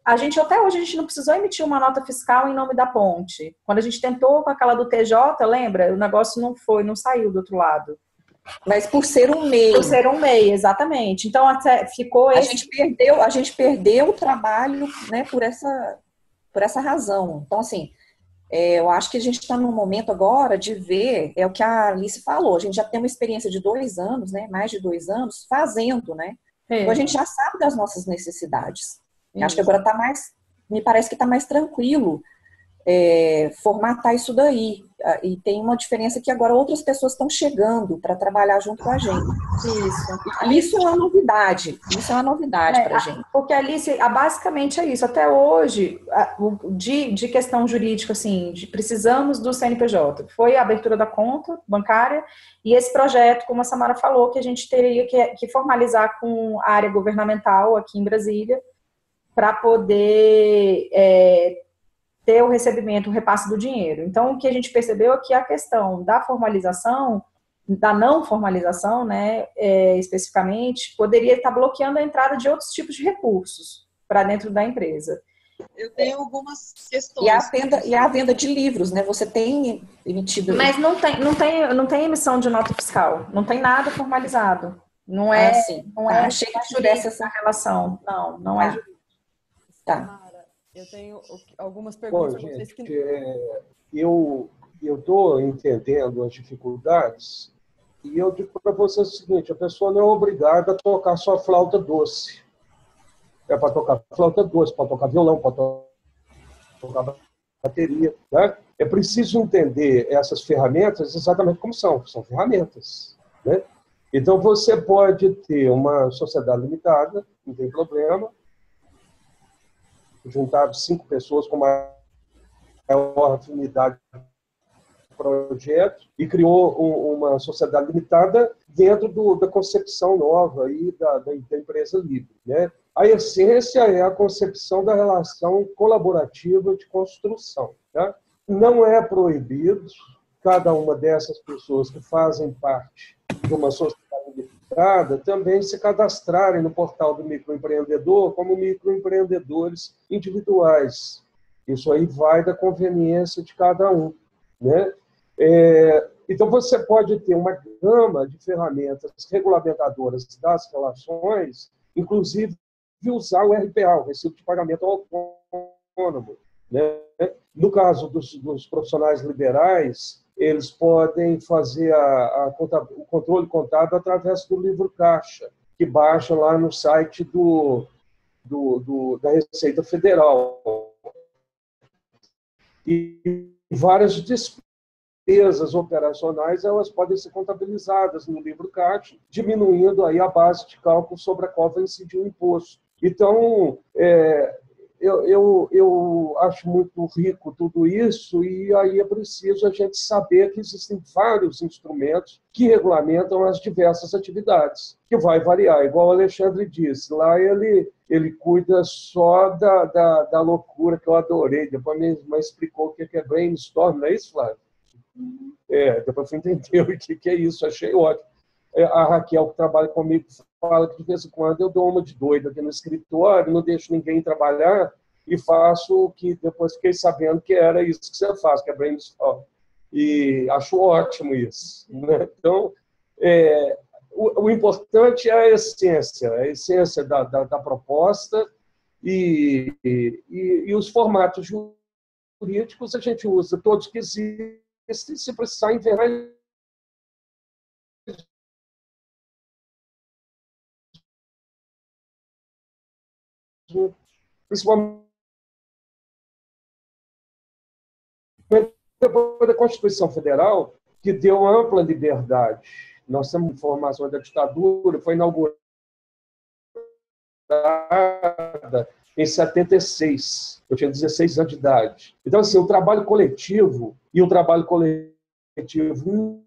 A: até hoje a gente não precisou emitir uma nota fiscal em nome da Ponte. Quando a gente tentou com aquela do TJ, lembra? O negócio não saiu do outro lado.
H: Mas por ser um MEI.
A: Por ser um MEI, exatamente. Então, até ficou
H: a gente perdeu o trabalho, né, por essa razão. Então, assim, eu acho que a gente está num momento agora de ver, é o que a Alice falou, a gente já tem uma experiência de 2 anos, né, mais de 2 anos, fazendo, né? Então, a gente já sabe das nossas necessidades. Acho que agora me parece que está mais tranquilo formatar isso daí. E tem uma diferença que agora outras pessoas estão chegando para trabalhar junto com a gente. Isso é uma novidade. Isso é uma novidade para a gente.
A: Porque, Alice, basicamente é isso. Até hoje, de questão jurídica, assim, precisamos do CNPJ. Foi a abertura da conta bancária e esse projeto, como a Samara falou, que a gente teria que formalizar com a área governamental aqui em Brasília para poder ter o recebimento, o repasse do dinheiro. Então, o que a gente percebeu é que a questão da formalização, da não formalização, né, especificamente, poderia estar bloqueando a entrada de outros tipos de recursos para dentro da empresa.
H: Eu tenho algumas questões. E a venda de livros, né? Você tem emitido...
A: Mas não tem emissão de nota fiscal, não tem nada formalizado. Não é,
H: achei que tivesse essa relação.
A: Não é jurídico.
D: Tá. Eu tenho algumas perguntas para vocês que...
E: eu estou entendendo as dificuldades e eu digo para vocês o seguinte: a pessoa não é obrigada a tocar só flauta doce. É para tocar flauta doce, para tocar violão, para tocar bateria. Né? É preciso entender essas ferramentas exatamente como são ferramentas. Né? Então, você pode ter uma sociedade limitada, não tem problema, juntar 5 pessoas com maior afinidade do projeto e criou uma sociedade limitada dentro da concepção nova aí da empresa livre. Né? A essência é a concepção da relação colaborativa de construção. Tá? Não é proibido cada uma dessas pessoas que fazem parte de uma sociedade limitada também se cadastrarem no portal do microempreendedor como microempreendedores individuais. Isso aí vai da conveniência de cada um. Né? Então, você pode ter uma gama de ferramentas regulamentadoras das relações, inclusive usar o RPA, o Recibo de Pagamento Autônomo. Né? No caso dos profissionais liberais, eles podem fazer o controle contábil através do livro caixa, que baixa lá no site da Receita Federal. E várias despesas operacionais elas podem ser contabilizadas no livro caixa, diminuindo aí a base de cálculo sobre a qual vai incidir o imposto. Então, eu acho muito rico tudo isso, e aí é preciso a gente saber que existem vários instrumentos que regulamentam as diversas atividades, que vai variar, igual o Alexandre disse. Lá ele cuida só da loucura, que eu adorei. Depois me explicou o que é brainstorm, não é isso, Flávio? Depois eu entender o que é isso, achei ótimo. A Raquel, que trabalha comigo, fala que de vez em quando eu dou uma de doida aqui no escritório, não deixo ninguém trabalhar e faço o que depois fiquei sabendo que era isso que você faz, que é brainstorm. E acho ótimo isso, né? Então, o importante é a essência da proposta e os formatos jurídicos a gente usa todos que existem, se precisar inventar principalmente depois da Constituição Federal, que deu ampla liberdade. Nós temos informação da ditadura, foi inaugurada em 76. Eu tinha 16 anos de idade. Então, assim, o trabalho coletivo e o trabalho coletivo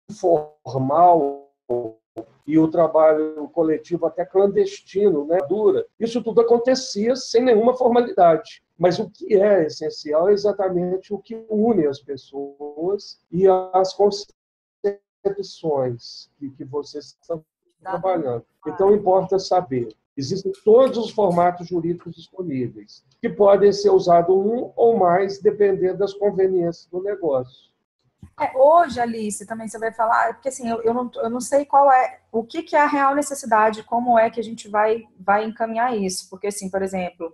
E: informal e o trabalho coletivo até clandestino, né, dura. Isso tudo acontecia sem nenhuma formalidade. Mas o que é essencial é exatamente o que une as pessoas e as concepções que vocês estão trabalhando. Então, importa saber. Existem todos os formatos jurídicos disponíveis, que podem ser usados um ou mais, dependendo das conveniências do negócio.
A: Hoje, Alice, também você vai falar, porque assim, eu não sei o que é a real necessidade, como é que a gente vai encaminhar isso, porque assim, por exemplo,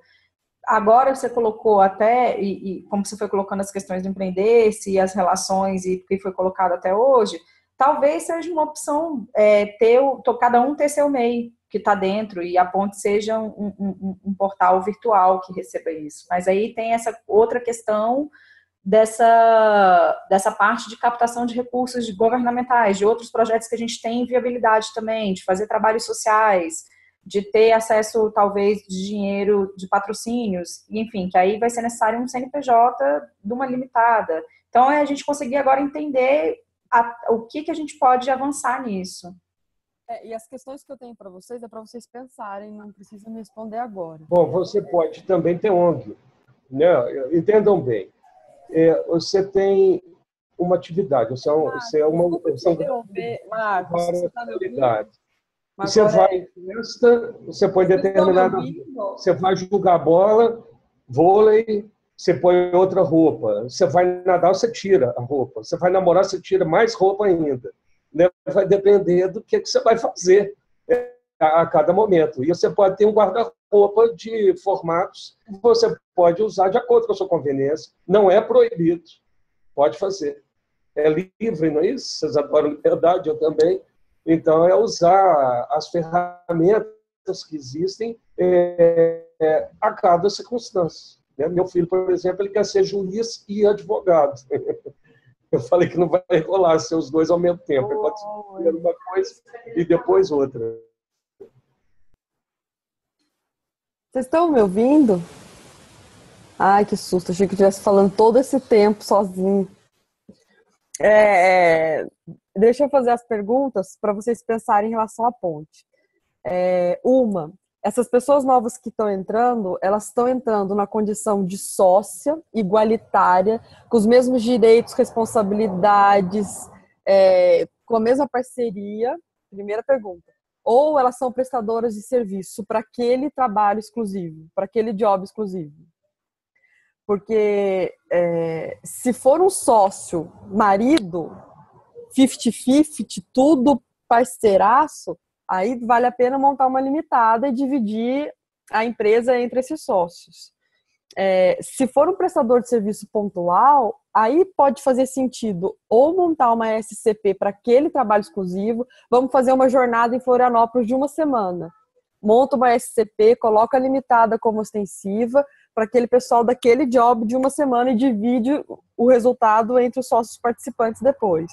A: agora você colocou até, e como você foi colocando as questões do empreender-se e as relações e que foi colocado até hoje, talvez seja uma opção cada um ter seu MEI que está dentro e a Ponte seja um portal virtual que receba isso. Mas aí tem essa outra questão dessa parte de captação de recursos governamentais, de outros projetos que a gente tem viabilidade também, de fazer trabalhos sociais, de ter acesso, talvez, de dinheiro de patrocínios, enfim, que aí vai ser necessário um CNPJ de uma limitada. Então, a gente conseguir agora entender o que a gente pode avançar nisso.
D: E as questões que eu tenho para vocês é para vocês pensarem, não precisam me responder agora.
E: Bom, você pode também ter ONG, né? Entendam bem. Você tem uma atividade, você é uma
D: Marcos, você tá me ouvindo?
E: Você vai em festa, você põe determinada. Você vai jogar bola, vôlei, você põe outra roupa. Você vai nadar, você tira a roupa. Você vai namorar, você tira mais roupa ainda. Né? Vai depender do que você vai fazer a cada momento. E você pode ter um guarda-roupa de formatos que você pode usar de acordo com a sua conveniência. Não é proibido. Pode fazer. É livre, não é isso? Vocês adoram liberdade, eu também. Então, é usar as ferramentas que existem a cada circunstância. Né? Meu filho, por exemplo, ele quer ser juiz e advogado. Eu falei que não vai rolar ser os dois ao mesmo tempo. Ele pode ser uma coisa e depois outra.
D: Vocês estão me ouvindo? Ai, que susto. Achei que eu estivesse falando todo esse tempo sozinho. Deixa eu fazer as perguntas para vocês pensarem em relação à ponte. Essas pessoas novas que estão entrando, elas estão entrando na condição de sócia, igualitária, com os mesmos direitos, responsabilidades, com a mesma parceria? Primeira pergunta. Ou elas são prestadoras de serviço para aquele trabalho exclusivo, para aquele job exclusivo? Porque se for um sócio, marido, 50-50, tudo parceiraço, aí vale a pena montar uma limitada e dividir a empresa entre esses sócios. se for um prestador de serviço pontual, aí pode fazer sentido ou montar uma SCP para aquele trabalho exclusivo. Vamos fazer uma jornada em Florianópolis de uma semana. Monta uma SCP, coloca limitada como ostensiva para aquele pessoal daquele job de uma semana e divide o resultado entre os sócios participantes depois.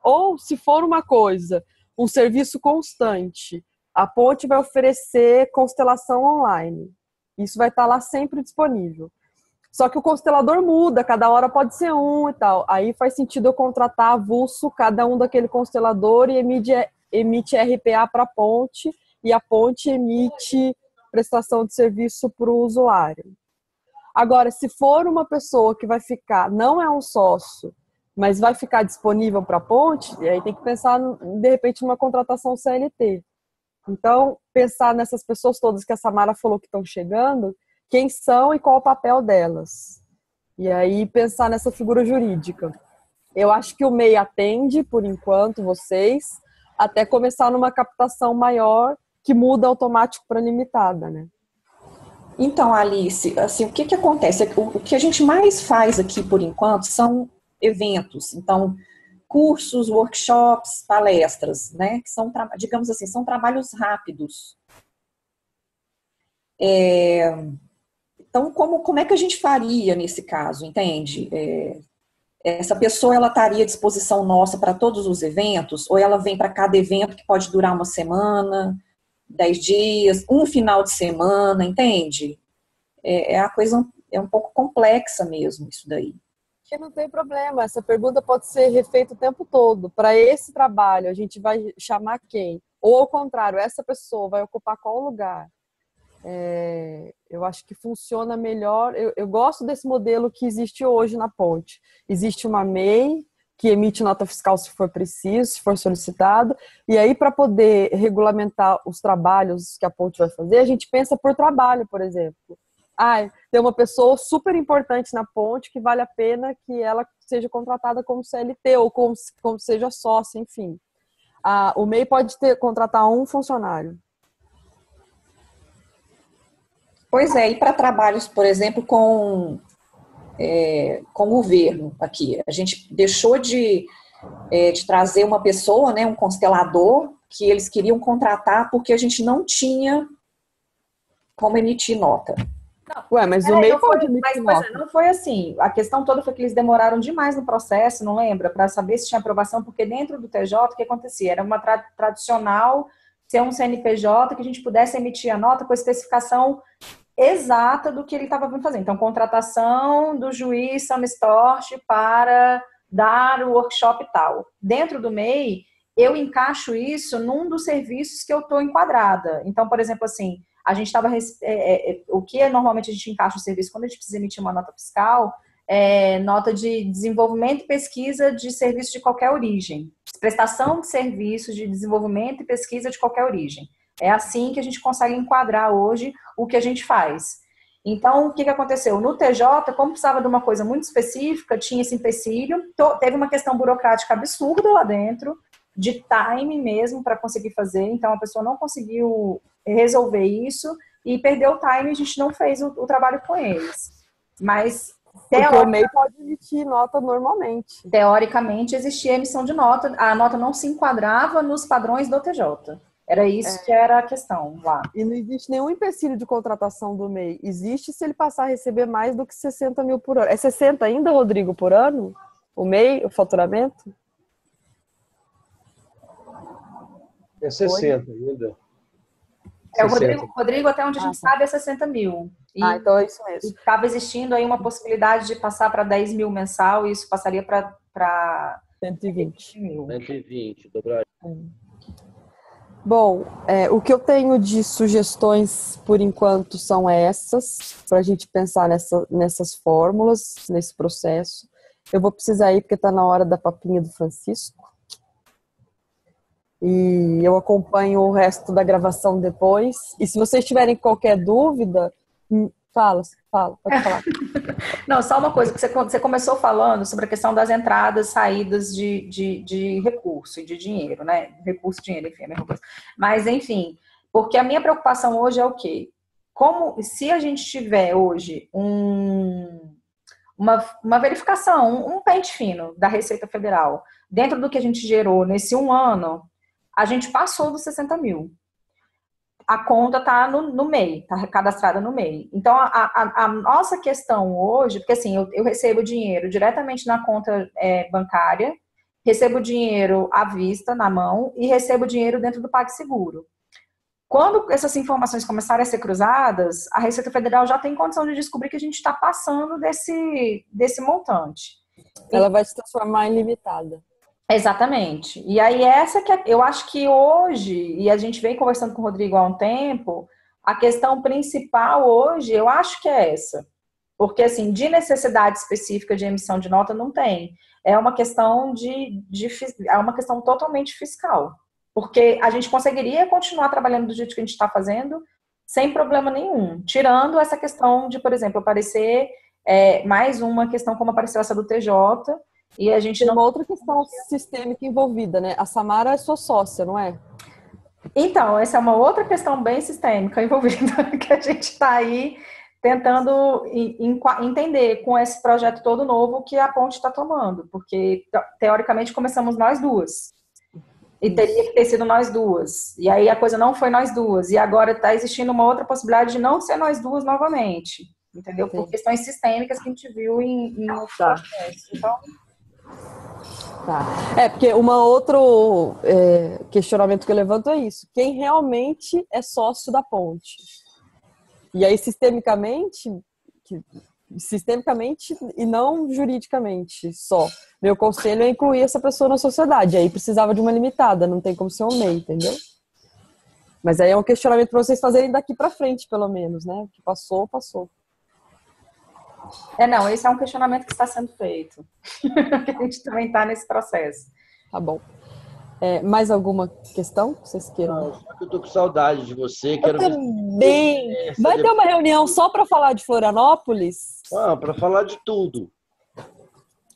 D: Ou, se for uma coisa, um serviço constante, a Ponte vai oferecer constelação online. Isso vai estar lá sempre disponível. Só que o constelador muda, cada hora pode ser um e tal. Aí faz sentido eu contratar avulso cada um daquele constelador e emite RPA para a Ponte, e a Ponte emite prestação de serviço para o usuário. Agora, se for uma pessoa que vai ficar, não é um sócio, mas vai ficar disponível para a Ponte, aí tem que pensar, de repente, numa contratação CLT. Então, pensar nessas pessoas todas que a Samara falou que estão chegando, quem são e qual o papel delas. E aí, pensar nessa figura jurídica. Eu acho que o MEI atende, por enquanto, vocês, até começar numa captação maior, que muda automático para limitada, né?
H: Então, Alice, assim, o que acontece? O que a gente mais faz aqui, por enquanto, são eventos. Então, cursos, workshops, palestras, né? Que são, digamos assim, são trabalhos rápidos. Então, como é que a gente faria nesse caso, entende? Essa pessoa, ela estaria à disposição nossa para todos os eventos? Ou ela vem para cada evento que pode durar uma semana, 10 dias, um final de semana, entende? A coisa é um pouco complexa mesmo, isso daí.
D: Que não tem problema, essa pergunta pode ser refeita o tempo todo. Para esse trabalho, a gente vai chamar quem? Ou ao contrário, essa pessoa vai ocupar qual lugar? Eu acho que funciona melhor. Eu gosto desse modelo que existe hoje na Ponte. Existe uma MEI que emite nota fiscal se for preciso, se for solicitado, e aí para poder regulamentar os trabalhos que a Ponte vai fazer, a gente pensa por trabalho, por exemplo. Tem uma pessoa super importante na Ponte que vale a pena que ela seja contratada como CLT ou como seja sócia, enfim. O MEI pode contratar um funcionário.
H: Pois é, e para trabalhos, por exemplo, com o governo aqui, a gente deixou de trazer uma pessoa, né, um constelador, que eles queriam contratar porque a gente não tinha como emitir nota.
D: Ué, mas o MEI pode emitir nota.
A: Mas não foi assim. A questão toda foi que eles demoraram demais no processo, não lembra? Para saber se tinha aprovação, porque dentro do TJ, o que acontecia? Era uma tradicional ser um CNPJ que a gente pudesse emitir a nota com a especificação exata do que ele estava vindo fazer. Então, contratação do juiz Sam Storch para dar o workshop e tal. Dentro do MEI, eu encaixo isso num dos serviços que eu estou enquadrada. Então, por exemplo, assim, a gente estava... o que normalmente a gente encaixa o serviço quando a gente precisa emitir uma nota fiscal é nota de desenvolvimento e pesquisa de serviço de qualquer origem. Prestação de serviços de desenvolvimento e pesquisa de qualquer origem. É assim que a gente consegue enquadrar hoje o que a gente faz. Então, o que aconteceu? No TJ, como precisava de uma coisa muito específica, tinha esse empecilho, teve uma questão burocrática absurda lá dentro, de time mesmo para conseguir fazer, então a pessoa não conseguiu resolver isso e perdeu o time e a gente não fez o trabalho com eles. Mas,
D: porque o MEI pode emitir nota normalmente.
A: Teoricamente, existia emissão de nota, a nota não se enquadrava nos padrões do TJ. Era isso que era a questão lá.
D: E não existe nenhum empecilho de contratação do MEI. Existe se ele passar a receber mais do que 60 mil por ano. É 60 ainda, Rodrigo, por ano? O MEI, o faturamento?
E: É 60 ainda.
A: O Rodrigo, até onde a gente sabe, é 60 mil.
D: Então é isso mesmo.
A: Estava existindo aí uma possibilidade de passar para 10 mil mensal e isso passaria para
D: 120
A: mil.
G: 120, dobrar.
D: Bom, o que eu tenho de sugestões, por enquanto, são essas, para a gente pensar nessas fórmulas, nesse processo. Eu vou precisar ir, porque está na hora da papinha do Francisco. E eu acompanho o resto da gravação depois. E se vocês tiverem qualquer dúvida, pode falar.
A: Não, só uma coisa, que você começou falando sobre a questão das entradas, saídas de recurso e de dinheiro, né? Recurso, dinheiro, enfim, é a mesma coisa. Mas, enfim, porque a minha preocupação hoje é o quê? como se a gente tiver hoje uma verificação, um pente fino da Receita Federal, dentro do que a gente gerou nesse 1 ano, a gente passou dos 60 mil. A conta está no MEI, está cadastrada no MEI. Então, a nossa questão hoje, porque assim, eu recebo dinheiro diretamente na conta bancária, recebo dinheiro à vista, na mão, e recebo dinheiro dentro do PagSeguro. Quando essas informações começarem a ser cruzadas, a Receita Federal já tem condição de descobrir que a gente está passando desse montante.
D: Ela vai se transformar em limitada.
A: Exatamente. E aí essa que eu acho que hoje, e a gente vem conversando com o Rodrigo há um tempo, a questão principal hoje, eu acho que é essa. Porque, assim, de necessidade específica de emissão de nota não tem. É uma questão é uma questão totalmente fiscal. Porque a gente conseguiria continuar trabalhando do jeito que a gente está fazendo sem problema nenhum. Tirando essa questão de, por exemplo, aparecer mais uma questão como apareceu essa do TJ, e a gente
D: Tem
A: não...
D: uma outra questão sistêmica envolvida, né? A Samara é sua sócia, não é?
A: Então, essa é uma outra questão bem sistêmica envolvida, que a gente está aí tentando entender com esse projeto todo novo que a Ponte está tomando, porque, teoricamente, começamos nós duas. E teria que ter sido nós duas. E aí a coisa não foi nós duas. E agora está existindo uma outra possibilidade de não ser nós duas novamente. Entendeu? Por questões sistêmicas que a gente viu em outros processos. Então...
D: Tá. Porque outro questionamento que eu levanto é isso. Quem realmente é sócio da Ponte? E aí, sistemicamente e não juridicamente só. Meu conselho é incluir essa pessoa na sociedade. Aí precisava de uma limitada, não tem como ser um MEI, entendeu? Mas aí é um questionamento para vocês fazerem daqui para frente, pelo menos, né? O que passou, passou.
A: Não, esse é um questionamento que está sendo feito. Que a gente também está nesse processo.
D: Tá bom. Mais alguma questão que vocês queiram?
G: Não, só que eu tô com saudade de você.
D: Eu também. Vai ter uma reunião só para falar de Florianópolis?
G: Para falar de tudo.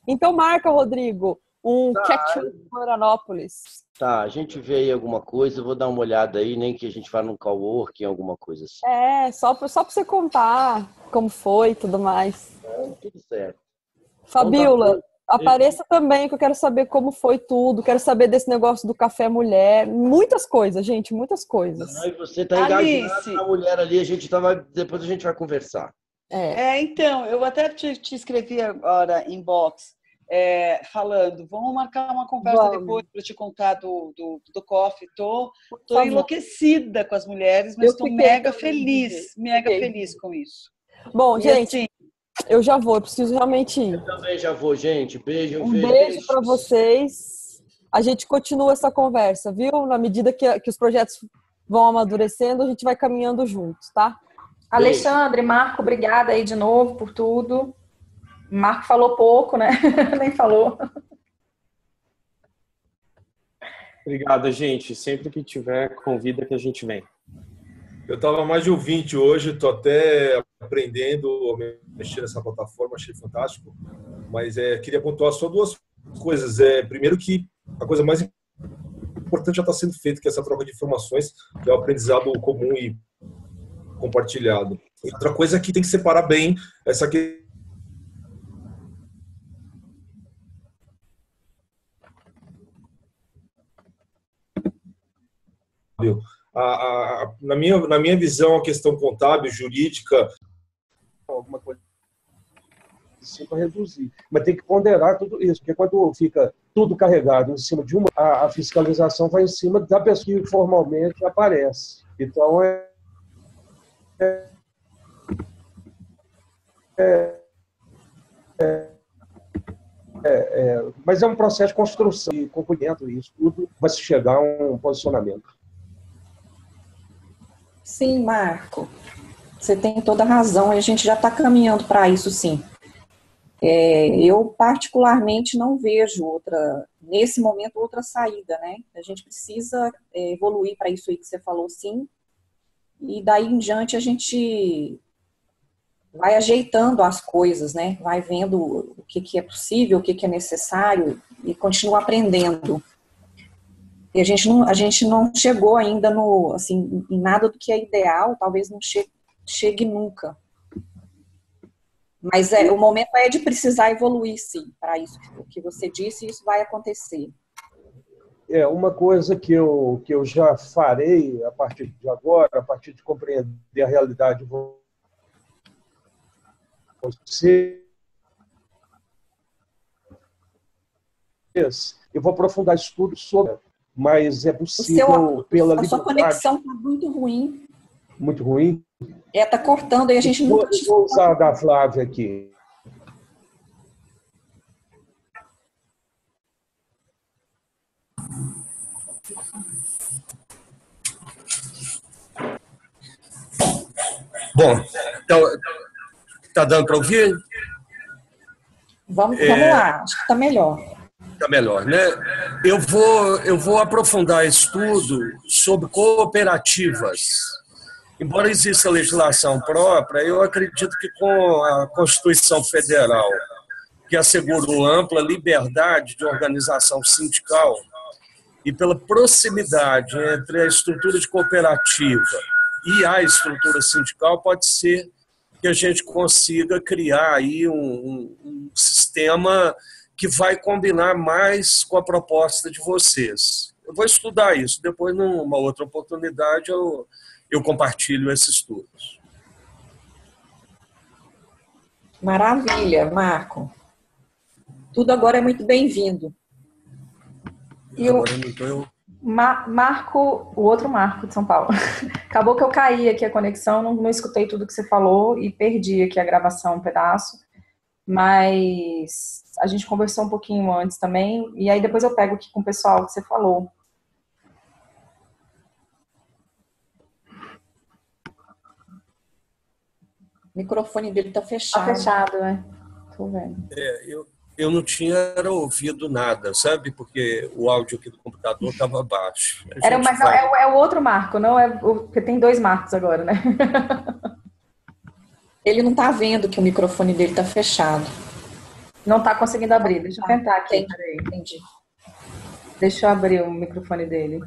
D: Então marca, Rodrigo, um catch-up de Florianópolis.
G: Tá, a gente vê aí alguma coisa, eu vou dar uma olhada aí, nem que a gente vá num coworking, alguma coisa assim.
D: Só pra você contar como foi e tudo mais.
G: Tudo certo.
D: Fabiola, apareça também, que eu quero saber como foi tudo, quero saber desse negócio do café mulher, muitas coisas, gente, muitas coisas.
G: E você tá engajado na mulher ali, depois a gente vai conversar.
I: Então, eu até te escrevi agora em box, falando, vamos marcar uma conversa depois para te contar do coffee. Tô enlouquecida com as mulheres, mas estou mega feliz com isso.
D: Bom, gente, assim, eu já vou, eu preciso realmente ir.
G: Eu também já vou, gente. Beijo.
D: Um beijo para vocês. A gente continua essa conversa, viu? Na medida que os projetos vão amadurecendo, a gente vai caminhando juntos, tá?
A: Alexandre, Marco, obrigada aí de novo por tudo. Marco falou pouco, né? Nem falou.
C: Obrigado, gente. Sempre que tiver, convida que a gente vem.
J: Eu estava mais de ouvinte hoje, estou até aprendendo a mexer nessa plataforma, achei fantástico. Mas queria pontuar só duas coisas. Primeiro que a coisa mais importante já está sendo feita, que é essa troca de informações, que é o aprendizado comum e compartilhado. E outra coisa é que tem que separar bem essa questão. Na minha visão, a questão contábil, jurídica...
E: Alguma coisa assim para reduzir. Mas tem que ponderar tudo isso, porque quando fica tudo carregado em cima de a fiscalização vai em cima da pessoa que formalmente aparece. Então, mas é um processo de construção e concluindo isso tudo, vai se chegar a um posicionamento.
H: Sim, Marco, você tem toda a razão e a gente já está caminhando para isso, sim. Eu, particularmente, não vejo nesse momento, outra saída, né? A gente precisa evoluir para isso aí que você falou, sim, e daí em diante a gente vai ajeitando as coisas, né? Vai vendo o que é possível, o que é necessário e continua aprendendo. E a gente não chegou ainda em nada do que é ideal, talvez não chegue nunca. Mas o momento é de precisar evoluir, sim, para isso que você disse, isso vai acontecer.
E: Uma coisa que eu já farei a partir de agora, a partir de compreender a realidade de você, eu vou aprofundar estudos sobre, mas é possível pela
H: liberdade. A sua conexão está muito ruim.
E: Muito ruim?
H: Está cortando e a gente não...
E: Vou usar a da Flávia aqui.
K: Bom, então, está dando para ouvir?
H: Vamos lá, acho que está melhor.
K: Está melhor, né? Eu vou aprofundar estudo sobre cooperativas. Embora exista legislação própria, eu acredito que com a Constituição Federal, que assegurou ampla liberdade de organização sindical, e pela proximidade entre a estrutura de cooperativa e a estrutura sindical, pode ser que a gente consiga criar aí um sistema que vai combinar mais com a proposta de vocês. Eu vou estudar isso, depois, numa outra oportunidade, eu compartilho esses estudos.
H: Maravilha, Marco. Tudo agora é muito bem-vindo.
A: E o Marco, o outro Marco de São Paulo. Acabou que eu caí aqui a conexão, não escutei tudo que você falou e perdi aqui a gravação, um pedaço. Mas a gente conversou um pouquinho antes também, e aí depois eu pego aqui com o pessoal que você falou.
H: O microfone dele está fechado.
A: Está fechado, né? Tô vendo.
K: Eu não tinha ouvido nada, sabe? Porque o áudio aqui do computador estava baixo.
A: Mas é o outro Marco, não é? Porque tem dois Marcos agora, né?
H: Ele não está vendo que o microfone dele está fechado.
A: Não está conseguindo abrir. Deixa eu tentar aqui.
H: Entendi.
A: Deixa eu abrir o microfone dele.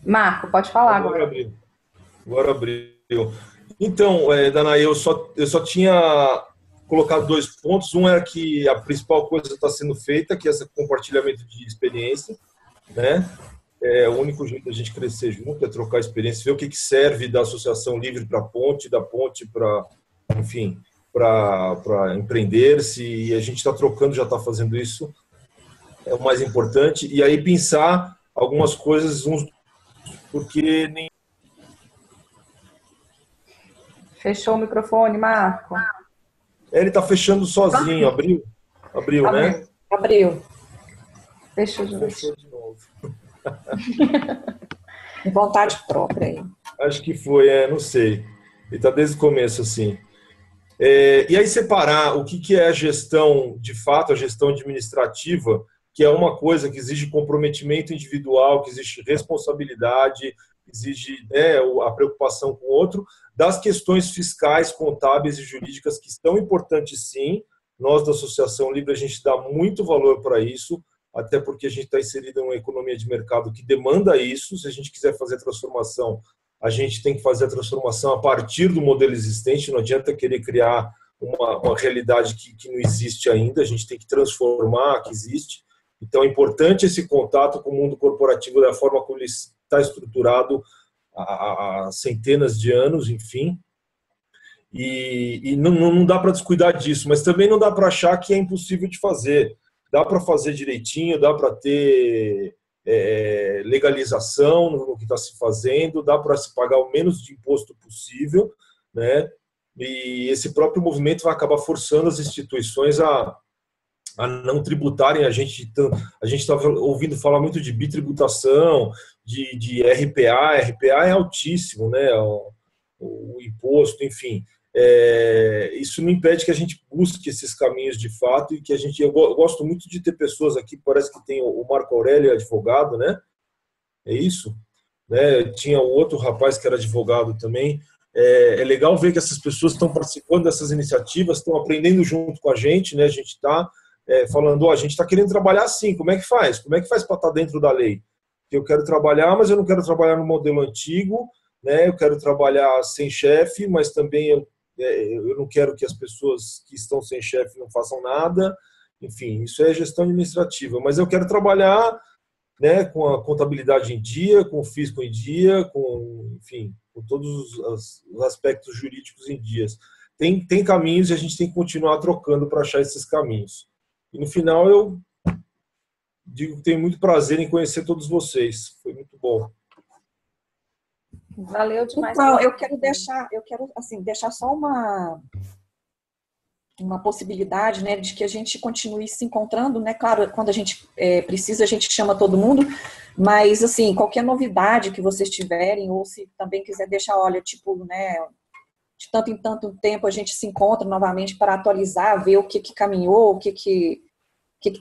A: Marco, pode falar agora.
J: Agora abriu. Então, Danaí, eu só tinha colocado 2 pontos. Um era que a principal coisa está sendo feita, que é esse compartilhamento de experiência, né? O único jeito da gente crescer junto é trocar experiência, ver o que serve da associação livre para a ponte, da ponte para, enfim, para empreender-se, e a gente está trocando, já está fazendo isso, é o mais importante. E aí pensar algumas coisas, porque nem...
A: Fechou o microfone, Marco?
J: Ele está fechando sozinho. Abriu, né?
H: Abriu.
A: Fechou de novo.
J: Fechou de novo.
H: Vontade própria aí.
J: Acho que foi, não sei. Ele está desde o começo, assim. E aí separar o que é a gestão, de fato, a gestão administrativa, que é uma coisa que exige comprometimento individual, que exige responsabilidade, exige a preocupação com o outro, das questões fiscais, contábeis e jurídicas, que são importantes, sim. Nós, da Associação Livre, a gente dá muito valor para isso, até porque a gente está inserido em uma economia de mercado que demanda isso. Se a gente quiser fazer transformação, a gente tem que fazer a transformação a partir do modelo existente, não adianta querer criar uma realidade que não existe ainda, a gente tem que transformar a que existe. Então é importante esse contato com o mundo corporativo da forma como ele está estruturado há centenas de anos, enfim. E não dá para descuidar disso, mas também não dá para achar que é impossível de fazer. Dá para fazer direitinho, dá para ter legalização no que está se fazendo, dá para se pagar o menos de imposto possível, né? E esse próprio movimento vai acabar forçando as instituições a não tributarem. A gente estava ouvindo falar muito de bitributação, de RPA. RPA é altíssimo, né? O imposto, enfim. Isso não impede que a gente busque esses caminhos de fato e que eu gosto muito de ter pessoas aqui, parece que tem o Marco Aurélio, advogado, né? É isso? Né? Tinha um outro rapaz que era advogado também. É legal ver que essas pessoas estão participando dessas iniciativas, estão aprendendo junto com a gente, né? A gente está falando, a gente está querendo trabalhar assim, como é que faz? Como é que faz para estar dentro da lei? Eu quero trabalhar, mas eu não quero trabalhar no modelo antigo, né? Eu quero trabalhar sem chefe, mas também eu não quero que as pessoas que estão sem chefe não façam nada. Enfim, isso é gestão administrativa. Mas eu quero trabalhar, né, com a contabilidade em dia, com o fisco em dia, enfim, com todos os aspectos jurídicos em dias. Tem caminhos e a gente tem que continuar trocando para achar esses caminhos. E no final eu digo que tenho muito prazer em conhecer todos vocês. Foi muito bom.
A: Valeu demais.
H: Então, eu quero assim, deixar só uma possibilidade, né, de que a gente continue se encontrando, né? Claro, quando a gente precisa, a gente chama todo mundo, mas, assim, qualquer novidade que vocês tiverem, ou se também quiser deixar, olha, tipo, né, de tanto em tanto tempo a gente se encontra novamente para atualizar, ver o que caminhou, o que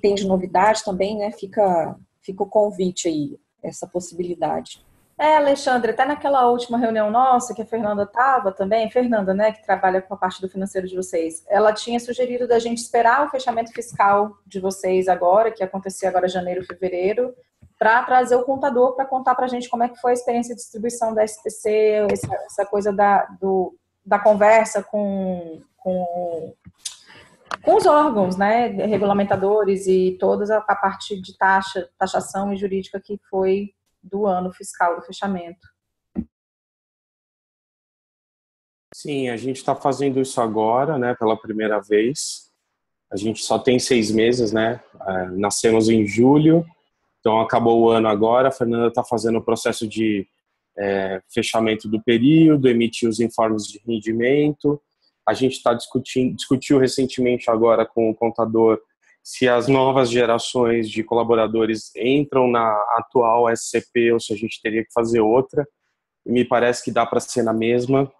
H: tem de novidade também, né? Fica o convite aí, essa possibilidade.
A: Alexandre, até naquela última reunião nossa, que a Fernanda estava também, Fernanda, né, que trabalha com a parte do financeiro de vocês, ela tinha sugerido da gente esperar o fechamento fiscal de vocês agora, que acontecia agora janeiro, fevereiro, para trazer o contador para contar para a gente como é que foi a experiência de distribuição da SPC, essa coisa da conversa com os órgãos, né, regulamentadores e toda a parte de taxação e jurídica que foi do ano fiscal do fechamento.
C: Sim, a gente está fazendo isso agora, né, pela primeira vez. A gente só tem 6 meses, né? Nascemos em julho, então acabou o ano agora. A Fernanda está fazendo o processo de fechamento do período, emitir os informes de rendimento. A gente discutiu recentemente agora com o contador se as novas gerações de colaboradores entram na atual SCP ou se a gente teria que fazer outra. E me parece que dá para ser na mesma,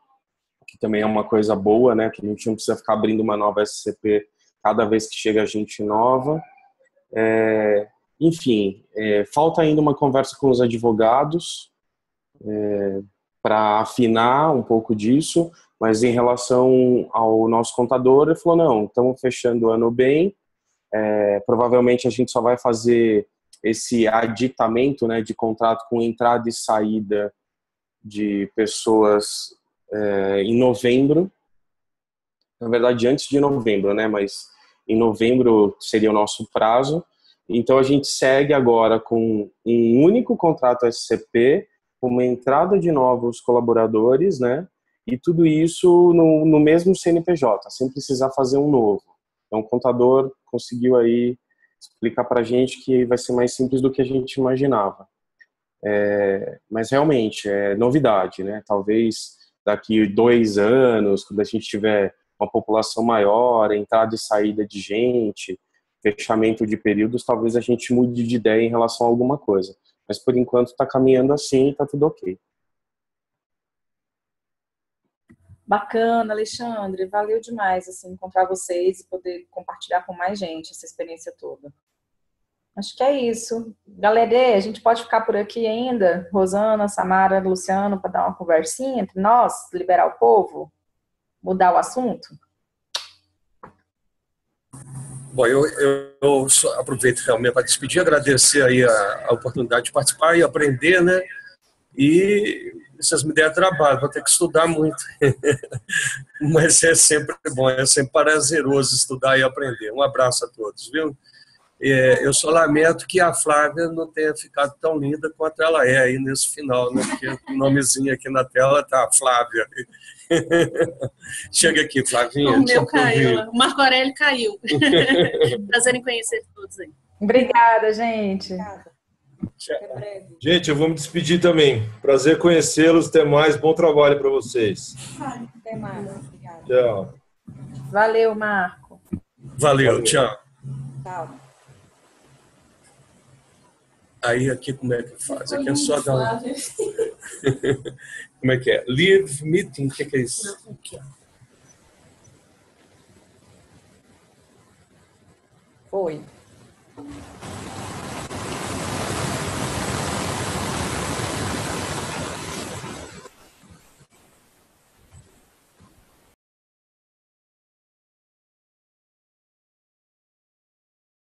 C: que também é uma coisa boa, né? Que a gente não precisa ficar abrindo uma nova SCP cada vez que chega gente nova. Enfim, falta ainda uma conversa com os advogados para afinar um pouco disso, mas em relação ao nosso contador, ele falou, não, estamos fechando o ano bem, provavelmente a gente só vai fazer esse aditamento, né, de contrato com entrada e saída de pessoas em novembro, na verdade antes de novembro, né, mas em novembro seria o nosso prazo. Então a gente segue agora com um único contrato SCP, com uma entrada de novos colaboradores, né, e tudo isso no mesmo CNPJ, sem precisar fazer um novo. Então o contador conseguiu aí explicar para a gente que vai ser mais simples do que a gente imaginava. Mas realmente é novidade, né? Talvez daqui 2 anos, quando a gente tiver uma população maior, entrada e saída de gente, fechamento de períodos, talvez a gente mude de ideia em relação a alguma coisa. Mas por enquanto está caminhando assim e está tudo ok.
A: Bacana, Alexandre. Valeu demais assim, encontrar vocês e poder compartilhar com mais gente essa experiência toda. Acho que é isso. Galera, a gente pode ficar por aqui ainda? Rosana, Samara, Luciano, para dar uma conversinha entre nós, liberar o povo, mudar o assunto?
K: Bom, eu só aproveito realmente para despedir, agradecer aí a oportunidade de participar e aprender, né? E vocês me deram trabalho, vou ter que estudar muito. Mas é sempre bom, é sempre prazeroso estudar e aprender. Um abraço a todos, viu? Eu só lamento que a Flávia não tenha ficado tão linda quanto ela é aí nesse final, né? Porque o nomezinho aqui na tela tá Flávia. Chega aqui, Flavinha.
L: O meu caiu, o Marco Aurélio caiu. Prazer em conhecer todos aí.
A: Obrigada, gente.
J: Gente, eu vou me despedir também. Prazer conhecê-los. Até mais. Bom trabalho para vocês.
H: Até mais. Obrigada.
J: Tchau.
A: Valeu, Marco.
K: Valeu. Tchau.
H: Tchau.
K: Aí aqui como é que faz? Aqui é só dar Como é que é? Live meeting, o que é isso?
H: Foi.